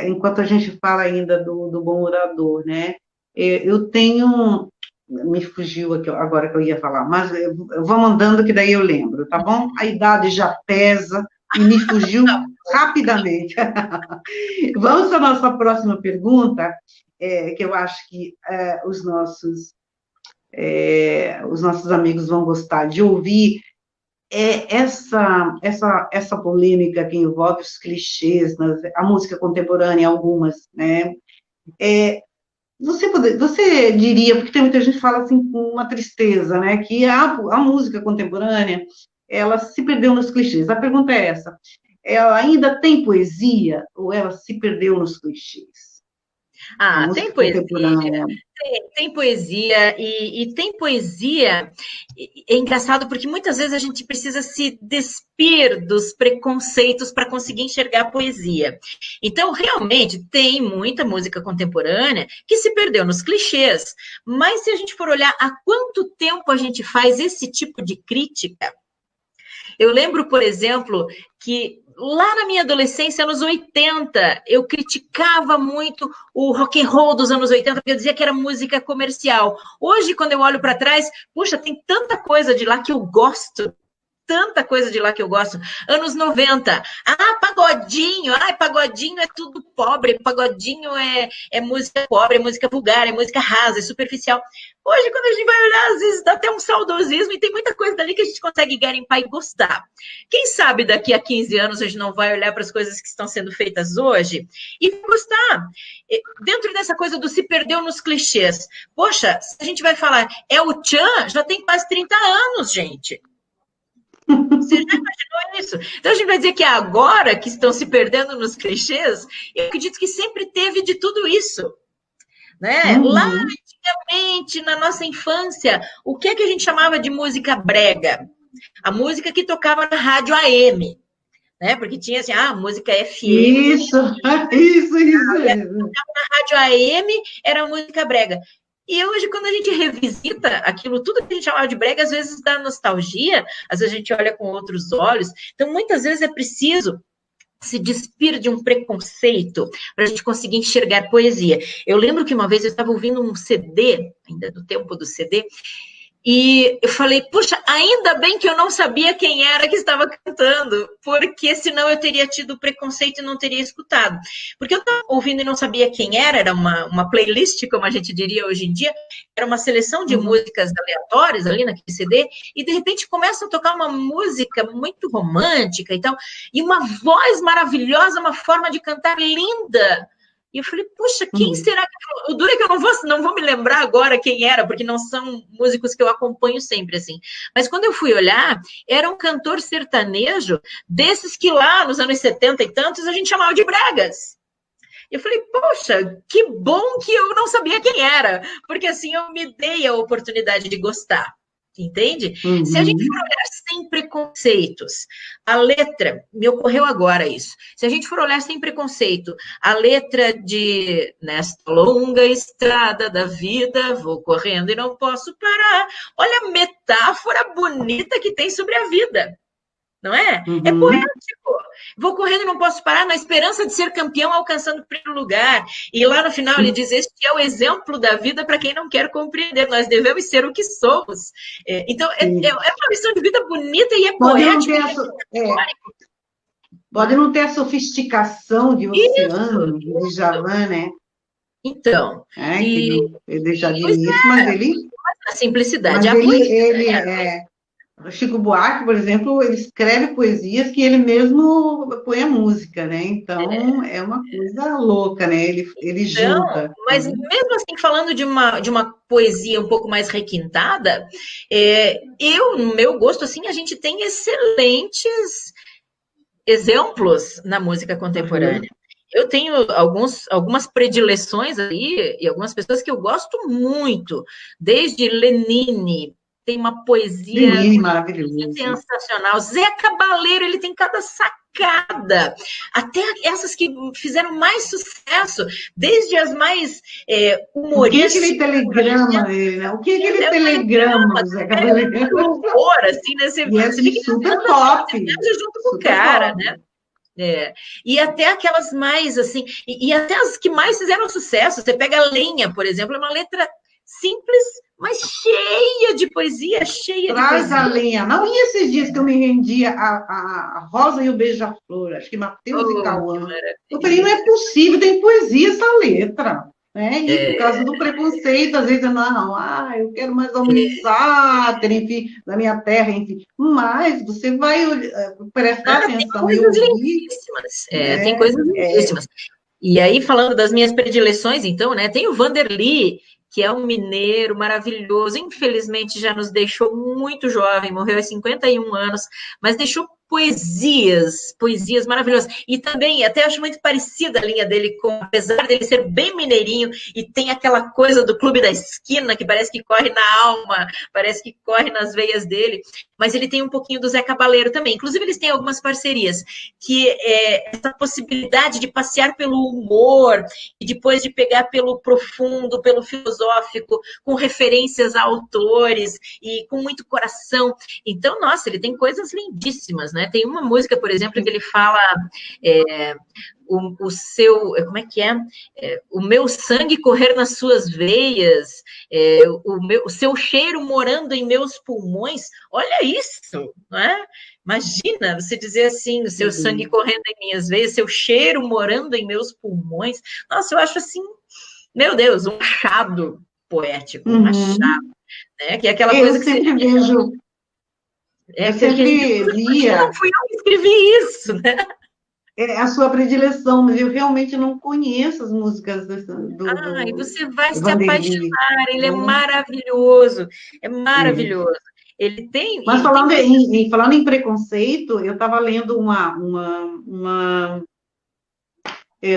enquanto a gente fala ainda do bom orador, né? Eu tenho, me fugiu aqui agora que eu ia falar, mas eu vou mandando que daí eu lembro, tá bom? A idade já pesa e me fugiu rapidamente. Vamos para a nossa próxima pergunta, que eu acho que os nossos amigos vão gostar de ouvir. Essa polêmica que envolve os clichês, a música contemporânea, algumas, né? Você diria, porque tem muita gente que fala assim com uma tristeza, né? Que a música contemporânea, ela se perdeu nos clichês. A pergunta é essa: ela ainda tem poesia ou ela se perdeu nos clichês? Tem poesia, tem poesia, e tem poesia, é engraçado porque muitas vezes a gente precisa se despir dos preconceitos para conseguir enxergar a poesia. Então, realmente, tem muita música contemporânea que se perdeu nos clichês, mas se a gente for olhar há quanto tempo a gente faz esse tipo de crítica, eu lembro, por exemplo, que lá na minha adolescência, anos 80, eu criticava muito o rock and roll dos anos 80, porque eu dizia que era música comercial. Hoje, quando eu olho para trás, puxa, tem tanta coisa de lá que eu gosto, tanta coisa de lá que eu gosto. Anos 90, pagodinho, pagodinho é tudo pobre, pagodinho é música pobre, é música vulgar, é música rasa, é superficial. Hoje, quando a gente vai olhar, às vezes dá até um saudosismo e tem muita coisa dali que a gente consegue garimpar e gostar. Quem sabe daqui a 15 anos a gente não vai olhar para as coisas que estão sendo feitas hoje e gostar. Dentro dessa coisa do se perdeu nos clichês. Poxa, se a gente vai falar, o Tchan já tem quase 30 anos, gente. Você já imaginou isso? Então a gente vai dizer que agora que estão se perdendo nos clichês, eu acredito que sempre teve de tudo isso. Né? Uhum. Lá antigamente, na nossa infância, o que a gente chamava de música brega? A música que tocava na rádio AM, né? Porque tinha assim, música FM. Isso. Na rádio AM era música brega. E hoje, quando a gente revisita aquilo, tudo que a gente chamava de brega, às vezes dá nostalgia, às vezes a gente olha com outros olhos. Então, muitas vezes é preciso se despir de um preconceito para a gente conseguir enxergar poesia. Eu lembro que uma vez eu estava ouvindo um CD, ainda do tempo do CD, e eu falei, puxa, ainda bem que eu não sabia quem era que estava cantando, porque senão eu teria tido preconceito e não teria escutado. Porque eu estava ouvindo e não sabia quem era uma playlist, como a gente diria hoje em dia, era uma seleção de músicas aleatórias ali naquele CD, e de repente começa a tocar uma música muito romântica e tal, e uma voz maravilhosa, uma forma de cantar linda. E eu falei, puxa, quem será que... O duro é que eu não vou me lembrar agora quem era, porque não são músicos que eu acompanho sempre, assim. Mas quando eu fui olhar, era um cantor sertanejo, desses que lá, nos anos 70 e tantos, a gente chamava de bregas. E eu falei, poxa, que bom que eu não sabia quem era, porque assim eu me dei a oportunidade de gostar. Entende? Uhum. Se a gente for olhar sem preconceitos, a letra, me ocorreu agora isso, se a gente for olhar sem preconceito, a letra de nesta longa estrada da vida, vou correndo e não posso parar, olha a metáfora bonita que tem sobre a vida, não é? Uhum. É poético. Vou correndo e não posso parar na esperança de ser campeão alcançando o primeiro lugar. E lá no final ele diz, este é o exemplo da vida para quem não quer compreender. Nós devemos ser o que somos. Então, é uma lição de vida bonita e poética. Pode não ter a sofisticação de Oceano, de Djavan, né? Então, Que e ele deixa de pois início, a simplicidade, mas a ele, poesia, ele né? é, Chico Buarque, por exemplo, ele escreve poesias que ele mesmo põe a música, né? Então, é uma coisa louca, né? Ele Então, junta, mas né? mesmo assim, falando de uma poesia um pouco mais requintada, no meu gosto, assim, a gente tem excelentes exemplos na música contemporânea. Uhum. Eu tenho algumas predileções aí, e algumas pessoas que eu gosto muito, desde Lenine, tem uma poesia Lenine, maravilhoso. sensacional. Zé Cabaleiro, ele tem cada sacada. Até essas que fizeram mais sucesso, desde as mais O que é aquele humorísticas. telegrama dele, né? O que é aquele É um telegrama telegrama, do Zé é Cabaleiro? muito humor, assim, né? E é Você fica super imaginando a cena, você pop, viaja junto com o super cara, pop. né? E até aquelas mais, assim, e até as que mais fizeram sucesso. Você pega a Lenha, por exemplo, é uma letra simples, mas cheia de poesia, cheia de Traz a poesia. lenha. Não, e esses dias que eu me rendi a Rosa e o Beija-Flor, acho que Matheus e Oh, que Cauã. Eu falei, não maravilha. é possível, tem poesia essa letra. Né? E por causa do preconceito, às vezes, não, eu quero mais um sátira, enfim, da minha terra, enfim. Mas você vai prestar Tem atenção e coisas ouvir, lindíssimas. Tem né? coisas lindíssimas. E aí, falando das minhas predileções, então, né? Tem o Vanderly, que é um mineiro maravilhoso. Infelizmente, já nos deixou muito jovem, morreu aos 51 anos, mas deixou poesias maravilhosas. E também, até acho muito parecida a linha dele, apesar dele ser bem mineirinho, e tem aquela coisa do clube da esquina, que parece que corre na alma, parece que corre nas veias dele, mas ele tem um pouquinho do Zé Cabaleiro também. Inclusive, eles têm algumas parcerias, que é essa possibilidade de passear pelo humor, e depois de pegar pelo profundo, pelo filosófico, com referências a autores, e com muito coração. Então, nossa, ele tem coisas lindíssimas, né? Tem uma música, por exemplo, que ele fala é, o seu, como é que é? O meu sangue correr nas suas veias, o seu cheiro morando em meus pulmões. Olha isso, não é? Imagina você dizer assim, o seu sangue Uhum. correndo em minhas veias, seu cheiro morando em meus pulmões. Nossa, eu acho assim, meu Deus, um achado poético, um achado, Uhum. né? Que é aquela Eu coisa que você sempre vejo, eu que sempre não lia fui eu que escrevi isso, né? a sua predileção, mas eu realmente não conheço as músicas E você vai do se Vanderly. apaixonar, ele é Né? maravilhoso, é É. maravilhoso. Ele tem, Mas e tem falando em preconceito, eu estava lendo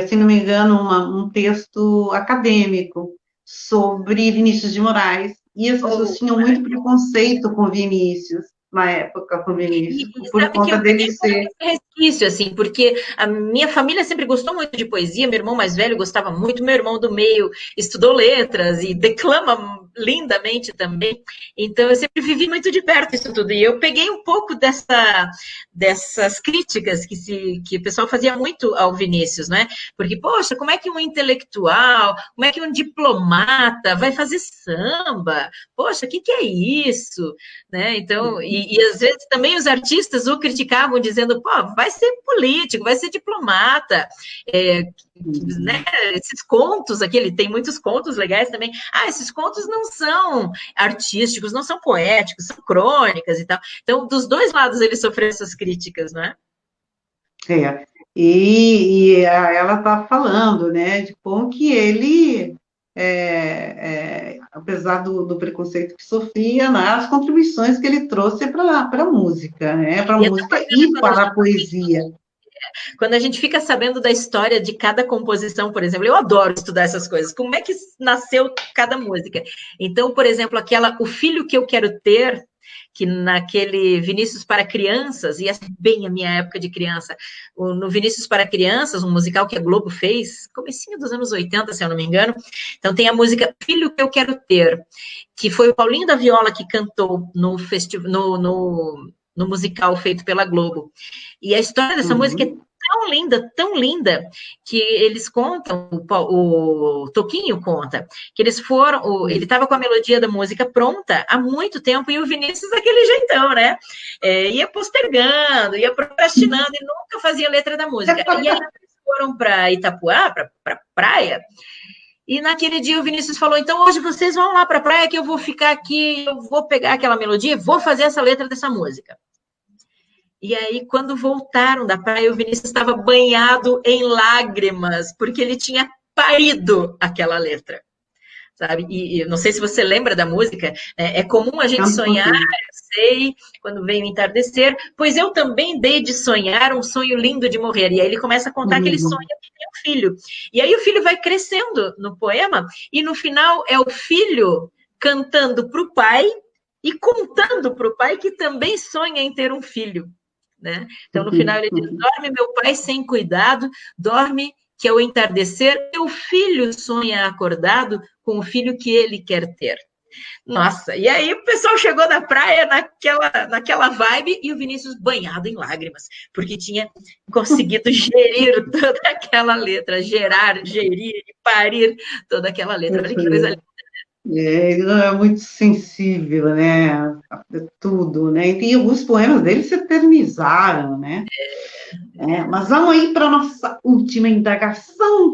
se não me engano, um texto acadêmico sobre Vinícius de Moraes, e as pessoas oh, tinham muito preconceito com Vinícius, na época, com Vinícius, e por sabe que conta eu dele peguei um pouco ser. esse resquício, assim, porque a minha família sempre gostou muito de poesia, meu irmão mais velho gostava muito, meu irmão do meio estudou letras e declama lindamente também, então eu sempre vivi muito de perto isso tudo, e eu peguei um pouco dessas críticas que o pessoal fazia muito ao Vinícius, né? Porque, poxa, como é que um intelectual, como é que um diplomata vai fazer samba? Poxa, o que é isso? Né? Então, e às vezes também os artistas o criticavam, dizendo, pô, vai ser político, vai ser diplomata, né? Esses contos aqui, ele tem muitos contos legais também. Esses contos não são artísticos, não são poéticos, são crônicas e tal. Então, dos dois lados ele sofreu essas críticas, né? É. Ela está falando, né, de como que ele, apesar do preconceito que sofria, né, as contribuições que ele trouxe para a música, né, para a E é tão música bacana e para a poesia. quando a gente fica sabendo da história de cada composição, por exemplo, eu adoro estudar essas coisas. Como é que nasceu cada música? Então, por exemplo, aquela O Filho que Eu Quero Ter, que naquele Vinícius para Crianças, e essa é bem a minha época de criança, no Vinícius para Crianças, um musical que a Globo fez, comecinho dos anos 80, se eu não me engano. Então tem a música Filho que Eu Quero Ter, que foi o Paulinho da Viola que cantou no festival, no musical feito pela Globo. E a história dessa música é Uhum. tão linda, que eles contam, o Toquinho conta, que eles foram, ele estava com a melodia da música pronta há muito tempo, e o Vinícius daquele jeitão, né? Ia postergando, ia procrastinando, e nunca fazia letra da música. E aí eles foram para Itapuá, para praia, E naquele dia o Vinícius falou, então hoje vocês vão lá para a praia que eu vou ficar aqui, eu vou pegar aquela melodia e vou fazer essa letra dessa música. E aí, quando voltaram da praia, o Vinícius estava banhado em lágrimas, porque ele tinha parido aquela letra, sabe? E não sei se você lembra da música, é comum a gente Canta um sonhar, pouquinho. eu sei, quando vem o entardecer, pois eu também dei de sonhar um sonho lindo de morrer. E aí ele começa a contar que ele sonha Uhum. que tem um filho. E aí o filho vai crescendo no poema, e no final é o filho cantando para o pai e contando para o pai que também sonha em ter um filho. Né? Então, no final, ele diz: Uhum. dorme, meu pai, sem cuidado, dorme, que ao entardecer, meu filho sonha acordado com o filho que ele quer ter. Nossa, e aí o pessoal chegou da praia naquela vibe e o Vinícius banhado em lágrimas, porque tinha conseguido gerir toda aquela letra, gerir e parir toda aquela letra. Olha que coisa linda. Ele não é muito sensível, né? A tudo, né? E alguns poemas dele se eternizaram, né? Mas vamos aí para a nossa última indagação,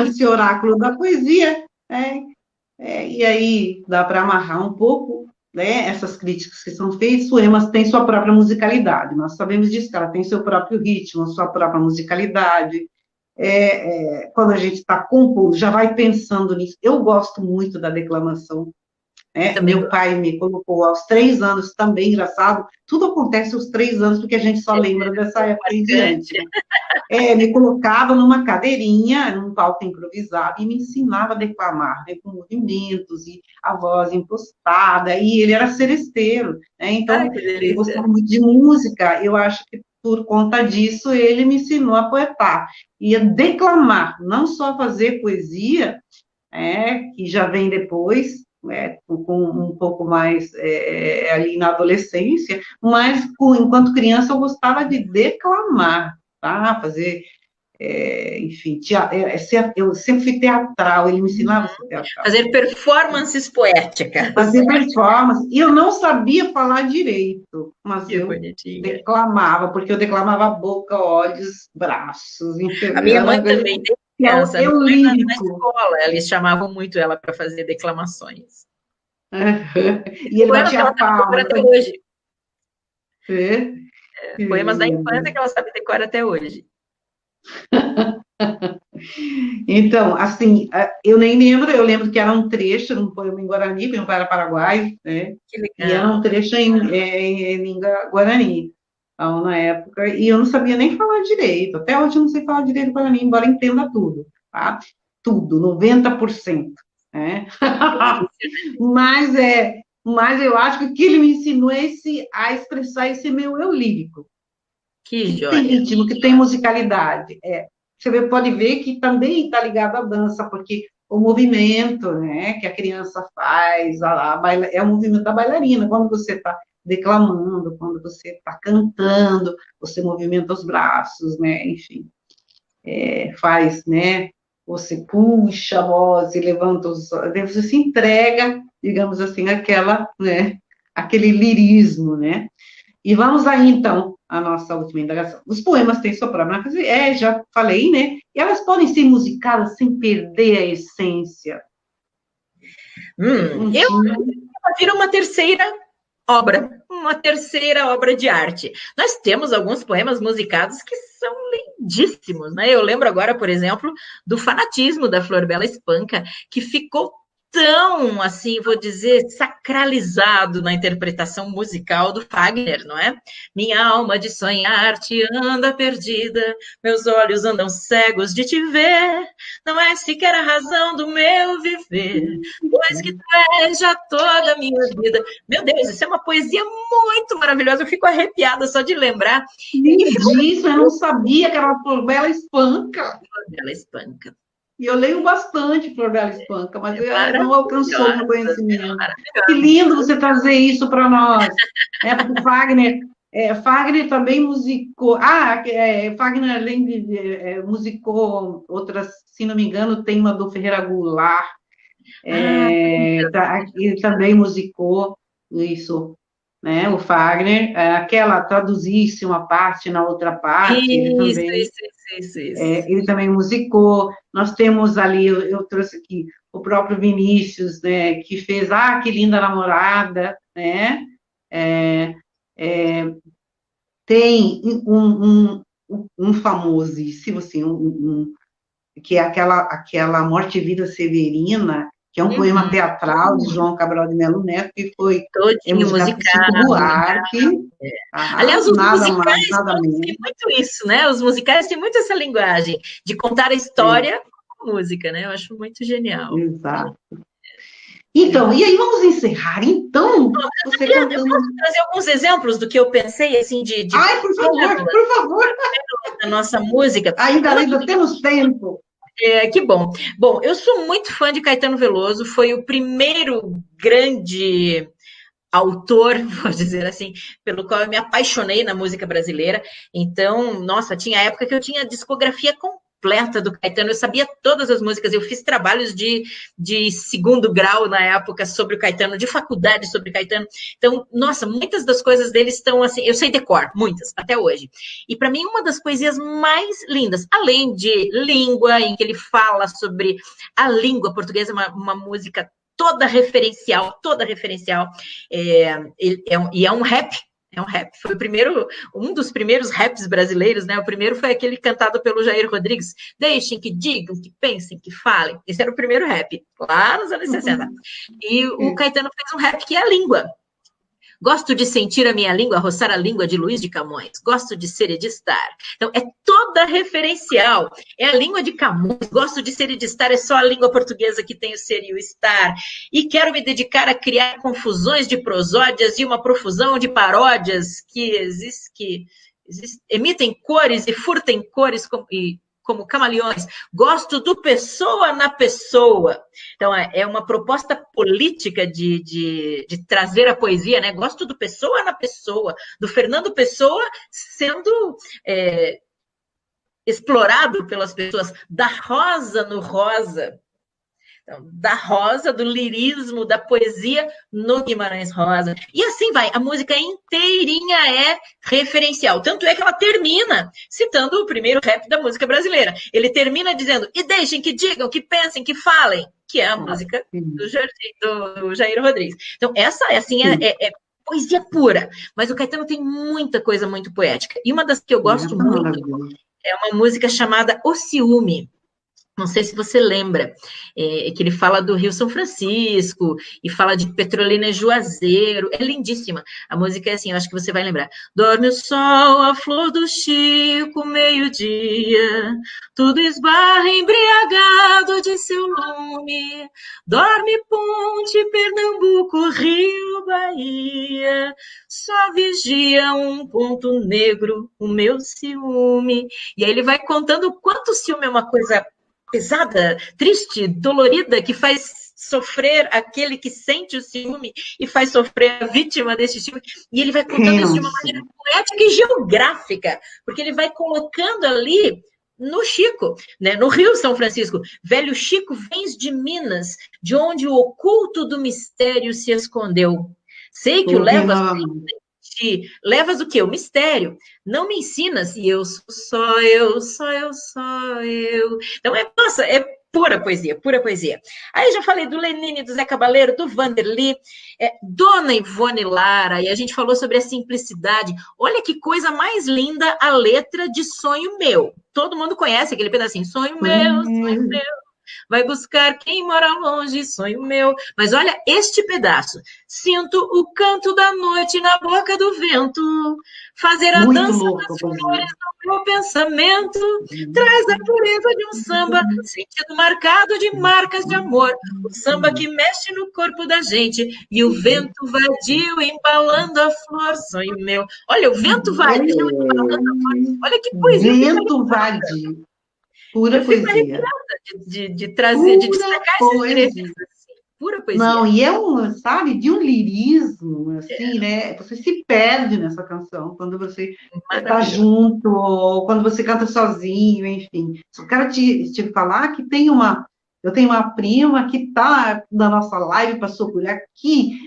nesse oráculo da poesia, né? E aí dá para amarrar um pouco, né? Essas críticas que são feitas. Poemas têm sua própria musicalidade, nós sabemos disso, que ela tem seu próprio ritmo, sua própria musicalidade. Quando a gente está compondo, já vai pensando nisso. Eu gosto muito da declamação. Também Meu pai me colocou aos 3 anos, também engraçado, tudo acontece aos 3 anos, porque a gente só lembra dessa época em diante, né? Me colocava numa cadeirinha, num palco improvisado, e me ensinava a declamar, né, com movimentos, e a voz impostada, e ele era seresteiro, né? Ai, Então, que ele delícia. gostava muito de música, eu acho que por conta disso, ele me ensinou a poetar, e a declamar, não só fazer poesia, que já vem depois, com um pouco mais ali na adolescência, mas enquanto criança eu gostava de declamar, tá? Fazer, enfim, eu sempre fui teatral, ele me ensinava a ser teatral. Fazer performances poéticas. Fazer performance, e eu não sabia falar direito, mas Que eu bonitinha. declamava, porque eu declamava boca, olhos, braços, A entendeu? minha Era uma mãe coisa também, desde que é criança, minha o mãe na lírico. escola, eles chamavam muito ela para fazer declamações. E ele Poemas que ela batia sabe decorar palma. até hoje. É, que Poemas da lindo. infância que ela sabe decorar até hoje. Então, assim, eu nem lembro, eu lembro que era um trecho, era um poema em Guarani, porque meu pai era paraguaio, né? Que E era um legal. trecho em língua Guarani, então, na época, e eu não sabia nem falar direito, até hoje eu não sei falar direito Guarani, embora entenda tudo, tá? Tudo, 90%, né? Mas, mas eu acho que o que ele me ensinou é a expressar esse meu eu lírico, Que que tem joia. ritmo, que tem musicalidade. Pode ver que também está ligado à dança, porque o movimento, né, que a criança faz, é o movimento da bailarina. Quando você está declamando, quando você está cantando, você movimenta os braços, né, enfim, faz, né, você puxa a voz e levanta os olhos, você se entrega, digamos assim, né, aquele lirismo, né? E vamos aí, então, à nossa última indagação. Os poemas têm sua própria narrativa, já falei, né? E elas podem ser musicadas sem perder a essência. Eu Uhum. vira uma terceira obra de arte. Nós temos alguns poemas musicados que são lindíssimos, né? Eu lembro agora, por exemplo, do Fanatismo da Flor Bela Espanca, que ficou tão, assim, vou dizer, sacralizado na interpretação musical do Fagner, não é? Minha alma de sonhar te anda perdida, meus olhos andam cegos de te ver, não é sequer a razão do meu viver, pois que tu és já toda a minha vida. Meu Deus, isso é uma poesia muito maravilhosa, eu fico arrepiada só de lembrar. E ficou Disso, eu não sabia que era uma Flor Bela Espanca. Bela Espanca. E eu leio bastante Flor Bela Espanca, mas não alcançou o meu Maravilhosa, conhecimento. Que maravilhosa. lindo você trazer isso para nós. Porque Fagner também musicou. Fagner, além de musicou outras, se não me engano, tem uma do Ferreira Goulart. Ah, Ele também musicou isso. né? O Fagner, aquela traduzisse uma parte na outra parte, Isso. ele também musicou. Nós temos ali, eu trouxe aqui o próprio Vinícius, né, que fez Que Linda Namorada, né? É, é, tem um famosíssimo, assim, que é aquela Morte e Vida Severina, que é um poema teatral de João Cabral de Melo Neto, que foi todinho musicado por Chico musicado. Buarque. Aliás, os Nada mais, musicais nada menos. têm muito isso, né? Os musicais têm muito essa linguagem de contar a história com a música, né? Eu acho muito genial. Exato. Então, e aí vamos encerrar. Então, você cantando... Eu posso trazer alguns exemplos do que eu pensei, assim, Ai, por favor. Da nossa música. Ainda temos tempo. Que bom. Bom, eu sou muito fã de Caetano Veloso, foi o primeiro grande autor, vou dizer assim, pelo qual eu me apaixonei na música brasileira. Então, nossa, tinha época que eu tinha a discografia completa do Caetano, eu sabia todas as músicas, eu fiz trabalhos de segundo grau na época sobre o Caetano, de faculdade sobre o Caetano. Então, nossa, muitas das coisas dele estão assim, eu sei decor, muitas, até hoje. E para mim, uma das poesias mais lindas, além de Língua, em que ele fala sobre a língua portuguesa, uma música toda referencial, e é um rap, foi um dos primeiros raps brasileiros, né? O primeiro foi aquele cantado pelo Jair Rodrigues, deixem que digam, que pensem, que falem. Esse era o primeiro rap, lá nos anos 60. E o Caetano fez um rap que é a língua. Gosto de sentir a minha língua roçar a língua de Luiz de Camões. Gosto de ser e de estar. Então, é toda referencial. É a língua de Camões. Gosto de ser e de estar. É só a língua portuguesa que tem o ser e o estar. E quero me dedicar a criar confusões de prosódias e uma profusão de paródias que emitem cores e furtem cores como camaleões. Gosto do pessoa na pessoa. Então, é uma proposta política de trazer a poesia, né? Gosto do pessoa na pessoa, do Fernando Pessoa sendo explorado pelas pessoas, da rosa no rosa. Então, da rosa, do lirismo, da poesia no Guimarães Rosa. E assim vai, a música inteirinha é referencial. Tanto é que ela termina citando o primeiro rap da música brasileira. Ele termina dizendo, e deixem que digam, que pensem, que falem, que é a música do Jair Rodrigues. Então, essa assim, é poesia pura. Mas o Caetano tem muita coisa muito poética. E uma das que eu gosto muito é uma música chamada O Ciúme. Não sei se você lembra, que ele fala do Rio São Francisco e fala de Petrolina e Juazeiro. É lindíssima. A música é assim, eu acho que você vai lembrar. Dorme o sol, a flor do Chico, meio-dia, tudo esbarra embriagado de seu lume. Dorme Ponte, Pernambuco, Rio, Bahia, só vigia um ponto negro, o meu ciúme. E aí ele vai contando o quanto o ciúme é uma coisa pesada, triste, dolorida, que faz sofrer aquele que sente o ciúme e faz sofrer a vítima desse ciúme. E ele vai contando isso de uma maneira poética e geográfica, porque ele vai colocando ali no Chico, né? No Rio São Francisco. Velho Chico, vens de Minas, de onde o oculto do mistério se escondeu. Sei que o levas... Levas o quê? O mistério. Não me ensinas e eu sou só eu, só eu, só eu. Então, nossa, é pura poesia, pura poesia. Aí já falei do Lenine, do Zé Cabaleiro, do Vanderly, Dona Ivone Lara, e a gente falou sobre a simplicidade. Olha que coisa mais linda a letra de Sonho Meu. Todo mundo conhece aquele pedacinho, sonho meu, sonho meu. Vai buscar quem mora longe, sonho meu. Mas olha este pedaço. Sinto o canto da noite na boca do vento, fazer a dança das flores no meu pensamento, traz a pureza de um samba, sentido marcado de marcas de amor, o samba que mexe no corpo da gente, e o vento vadio embalando a flor, sonho meu. Olha, o vento vadio embalando a flor. Olha que poesia. Vento vadio. Pura poesia. De trazer, de destacar esses ingredientes, assim, pura poesia. Não, e sabe, de um lirismo, assim, né? Você se perde nessa canção quando você está junto, ou quando você canta sozinho, enfim. Só quero te falar que eu tenho uma prima que está na nossa live, passou por aqui,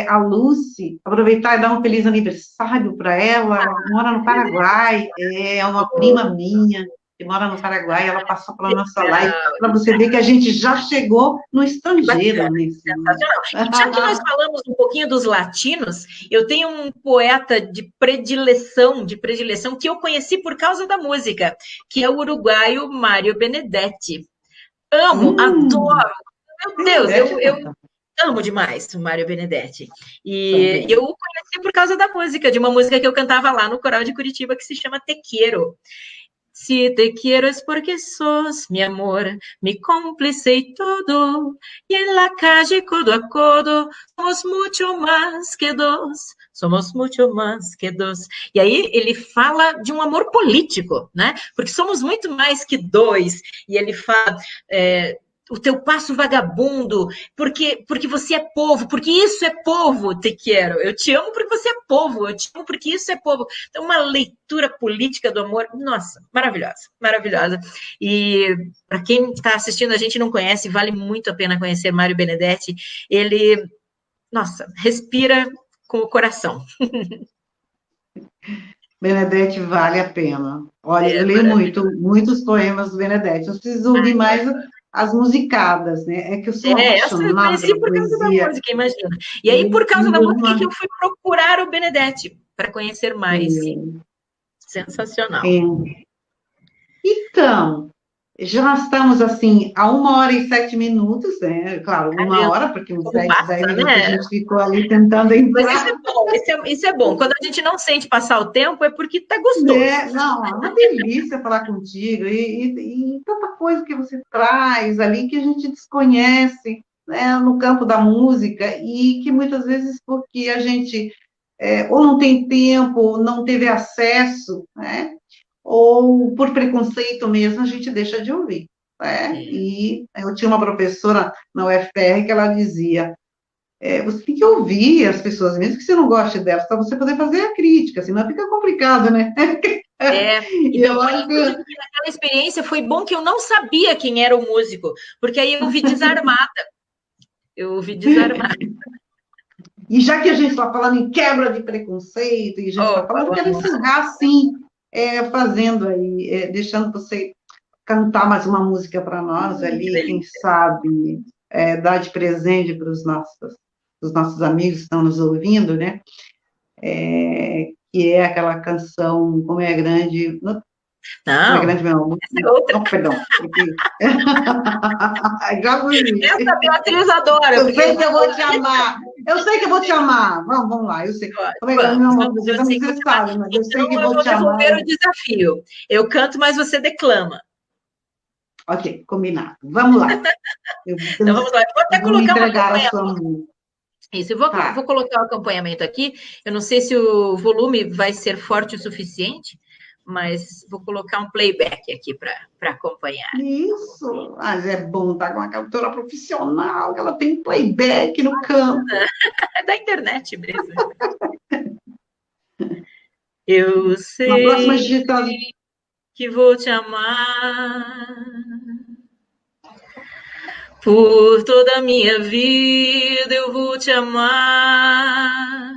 a Lucy, aproveitar e dar um feliz aniversário para ela. Ela mora no Paraguai, é uma prima minha que mora no Paraguai. Ela passou pela nossa live para você ver que a gente já chegou no estrangeiro Bacana, nesse. sensacional. E já que nós falamos um pouquinho dos latinos, eu tenho um poeta de predileção que eu conheci por causa da música, que é o uruguaio Mário Benedetti. Amo, adoro. Meu Deus, eu amo demais o Mário Benedetti. E eu o conheci por causa da música, de uma música que eu cantava lá no Coral de Curitiba, que se chama Te Quiero. Si te quiero es porque sos mi amor, mi cómplice y todo. Y en la calle codo a codo, somos mucho más que dos. Somos mucho más que dos. E aí ele fala de um amor político, né? Porque somos muito mais que dois. E ele fala o teu passo vagabundo, porque você é povo, porque isso é povo, te quero. Eu te amo porque você é povo, eu te amo porque isso é povo. Então, uma leitura política do amor, nossa, maravilhosa, maravilhosa. E para quem está assistindo, a gente não conhece, vale muito a pena conhecer Mário Benedetti. Ele, nossa, respira com o coração. Benedetti vale a pena. Olha, eu leio muitos poemas do Benedetti. Eu preciso ouvir mais as musicadas, né? É que eu sou Eu apaixonada conheci pela por causa da poesia. música, imagina. E aí, por causa da música, que eu fui procurar o Benedetti para conhecer mais. Sensacional. Então, já estamos assim a 1h07, né? Claro, 1 hora, porque uns 10 minutos a gente ficou ali tentando entrar. Mas isso é bom, isso é bom. Quando a gente não sente passar o tempo, é porque tá gostoso. Não, é uma delícia falar contigo, e tanta coisa que você traz ali que a gente desconhece, né, no campo da música, e que muitas vezes porque a gente ou não tem tempo, ou não teve acesso, né? Ou por preconceito mesmo, a gente deixa de ouvir. Né? E eu tinha uma professora na UFR que ela dizia, você tem que ouvir as pessoas, mesmo que você não goste delas, para você poder fazer a crítica, senão fica complicado, né? Então, naquela experiência foi bom que eu não sabia quem era o músico, porque aí eu ouvi desarmada. E já que a gente está falando em quebra de preconceito, e a gente está falando, eu quero encerrar assim, fazendo aí, deixando você cantar mais uma música para nós ali, quem sabe dar de presente para os nossos amigos que estão nos ouvindo, né? Que é aquela canção Como é Grande... Não, Como é Grande Meu Amor. Essa é outra. Não, perdão. Já fui. Essa Beatriz adora. Eu sei que eu vou te amar. Eu sei que eu vou te amar. Vamos lá, eu sei. Como é Grande Meu Amor, você sabe, mas eu sei que eu vou te amar. Eu vou devolver o desafio. Eu canto, mas você declama. Ok, combinado. Vamos lá. Então vamos lá. Eu vou até colocar uma acompanhamento. Isso, eu vou colocar o acompanhamento aqui. Eu não sei se o volume vai ser forte o suficiente, mas vou colocar um playback aqui para acompanhar. Isso, mas é bom estar com uma cantora profissional, que ela tem playback no campo. É da internet, Brisa. Eu sei que vou te amar por toda a minha vida, eu vou te amar.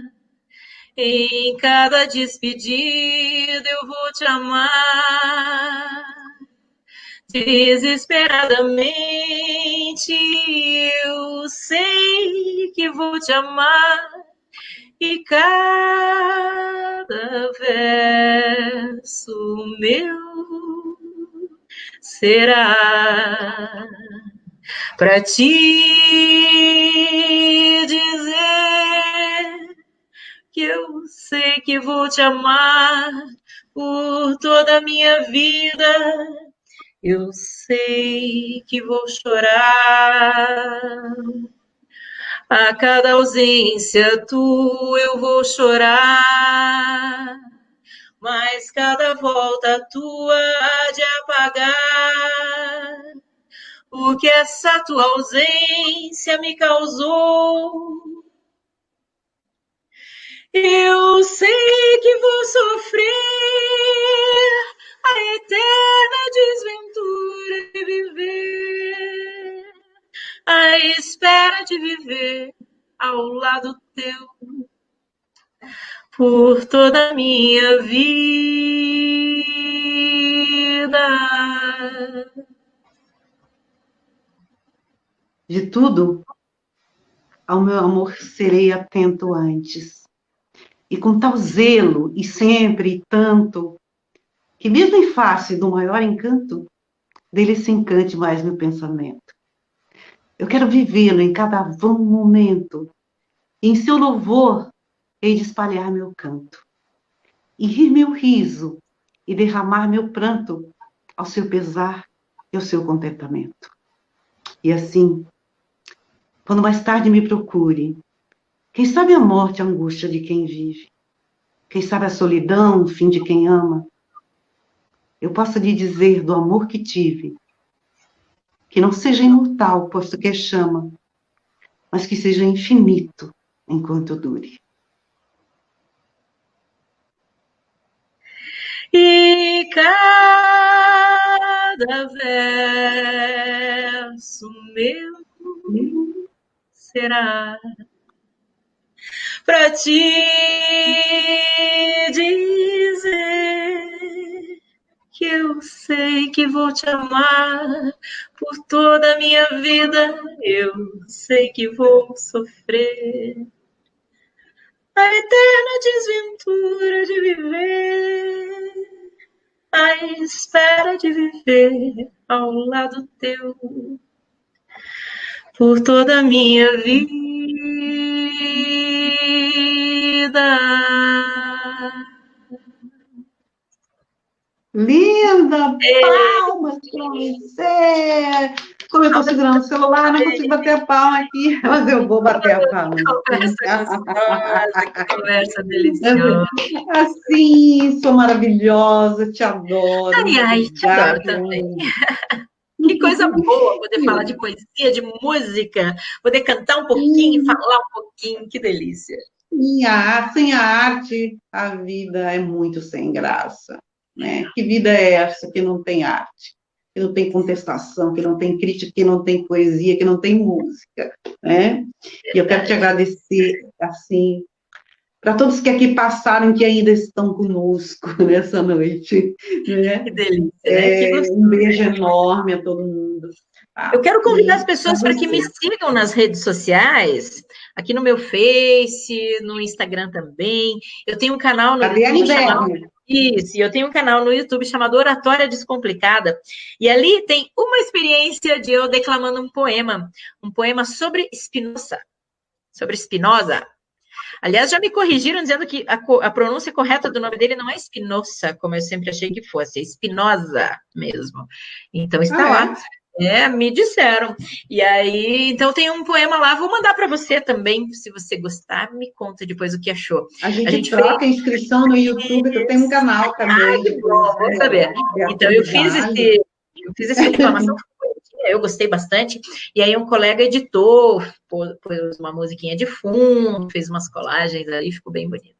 Em cada despedida eu vou te amar. Desesperadamente eu sei que vou te amar. E cada verso meu será para te dizer que eu sei que vou te amar por toda a minha vida. Eu sei que vou chorar. A cada ausência tua eu vou chorar. Mas cada volta tua há de apagar o que essa tua ausência me causou. Eu sei que vou sofrer a eterna desventura de viver, a espera de viver ao lado teu por toda a minha vida. De tudo, ao meu amor serei atento antes. E com tal zelo, e sempre, e tanto, que mesmo em face do maior encanto, dele se encante mais meu pensamento. Eu quero vivê-lo em cada vão momento, e em seu louvor hei de espalhar meu canto, e rir meu riso, e derramar meu pranto, ao seu pesar e ao seu contentamento. E assim, quando mais tarde me procure, quem sabe a morte, a angústia de quem vive, quem sabe a solidão, o fim de quem ama, eu posso lhe dizer do amor que tive, que não seja imortal, posto que é chama, mas que seja infinito enquanto dure. E cada verso meu será para te dizer que eu sei que vou te amar por toda a minha vida. Eu sei que vou sofrer a eterna desventura de viver, à espera de viver ao lado teu por toda a minha vida. Linda! Palmas para você! Como eu estou segurando o celular, não consigo bater a palma aqui, mas eu vou bater a palma. Conversa gostosa, que conversa deliciosa. Assim, sou maravilhosa, te adoro. Ai, ai, te adoro também. Que coisa boa poder falar de poesia, de música, poder cantar um pouquinho e falar um pouquinho, que delícia. Sem a arte, a vida é muito sem graça, né? Que vida é essa que não tem arte, que não tem contestação, que não tem crítica, que não tem poesia, que não tem música, né? E eu quero te agradecer, assim, para todos que aqui passaram, que ainda estão conosco nessa noite, né? Que delícia, né? Que gostoso. Um beijo enorme a todo mundo. Eu quero convidar as pessoas para que me sigam nas redes sociais, aqui no meu Face, no Instagram também. Eu tenho um canal no YouTube chamado... Isso, eu tenho um canal no YouTube chamado Oratória Descomplicada, e ali tem uma experiência de eu declamando um poema sobre Spinoza, Aliás, já me corrigiram dizendo que a pronúncia correta do nome dele não é Spinoza, como eu sempre achei que fosse, é Spinoza mesmo. Então está lá. Me disseram. E aí, então tem um poema lá, vou mandar para você também, se você gostar, me conta depois o que achou. A gente troca fez... inscrição no YouTube, que eu tenho um canal também. Que bom, vou saber. Então, eu fiz essa declamação, eu gostei bastante, e aí um colega editou, pôs uma musiquinha de fundo, fez umas colagens ali, ficou bem bonito.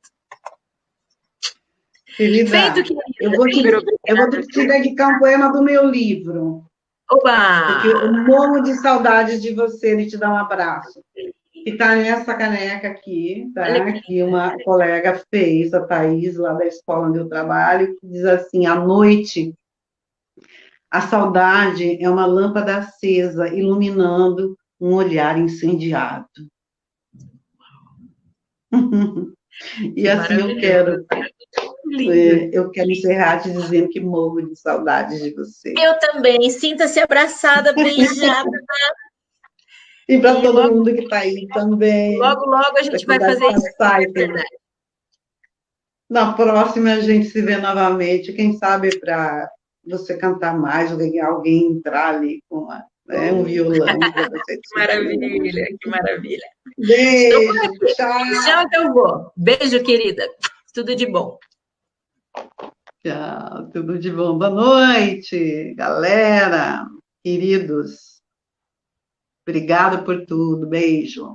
Querida, feito, eu vou te dedicar um poema do meu livro. Oba! Porque eu morro de saudades de você, de te dar um abraço. Que está nessa caneca aqui, tá? Que uma colega fez, a Thaís, lá da escola onde eu trabalho, que diz assim, à noite, a saudade é uma lâmpada acesa, iluminando um olhar incendiado. E assim eu quero encerrar te dizendo que morro de saudades de você. Eu também. Sinta-se abraçada, beijada. E para todo mundo que está aí também. Logo, logo a gente vai fazer isso. Na próxima a gente se vê novamente. Quem sabe para você cantar mais, alguém entrar ali com um violão para você. Que maravilha, que maravilha. Beijo, tchau. Tchau, que eu vou. Beijo, querida. Tudo de bom. Tchau, tudo de bom. Boa noite, galera, queridos. Obrigada por tudo. Beijo.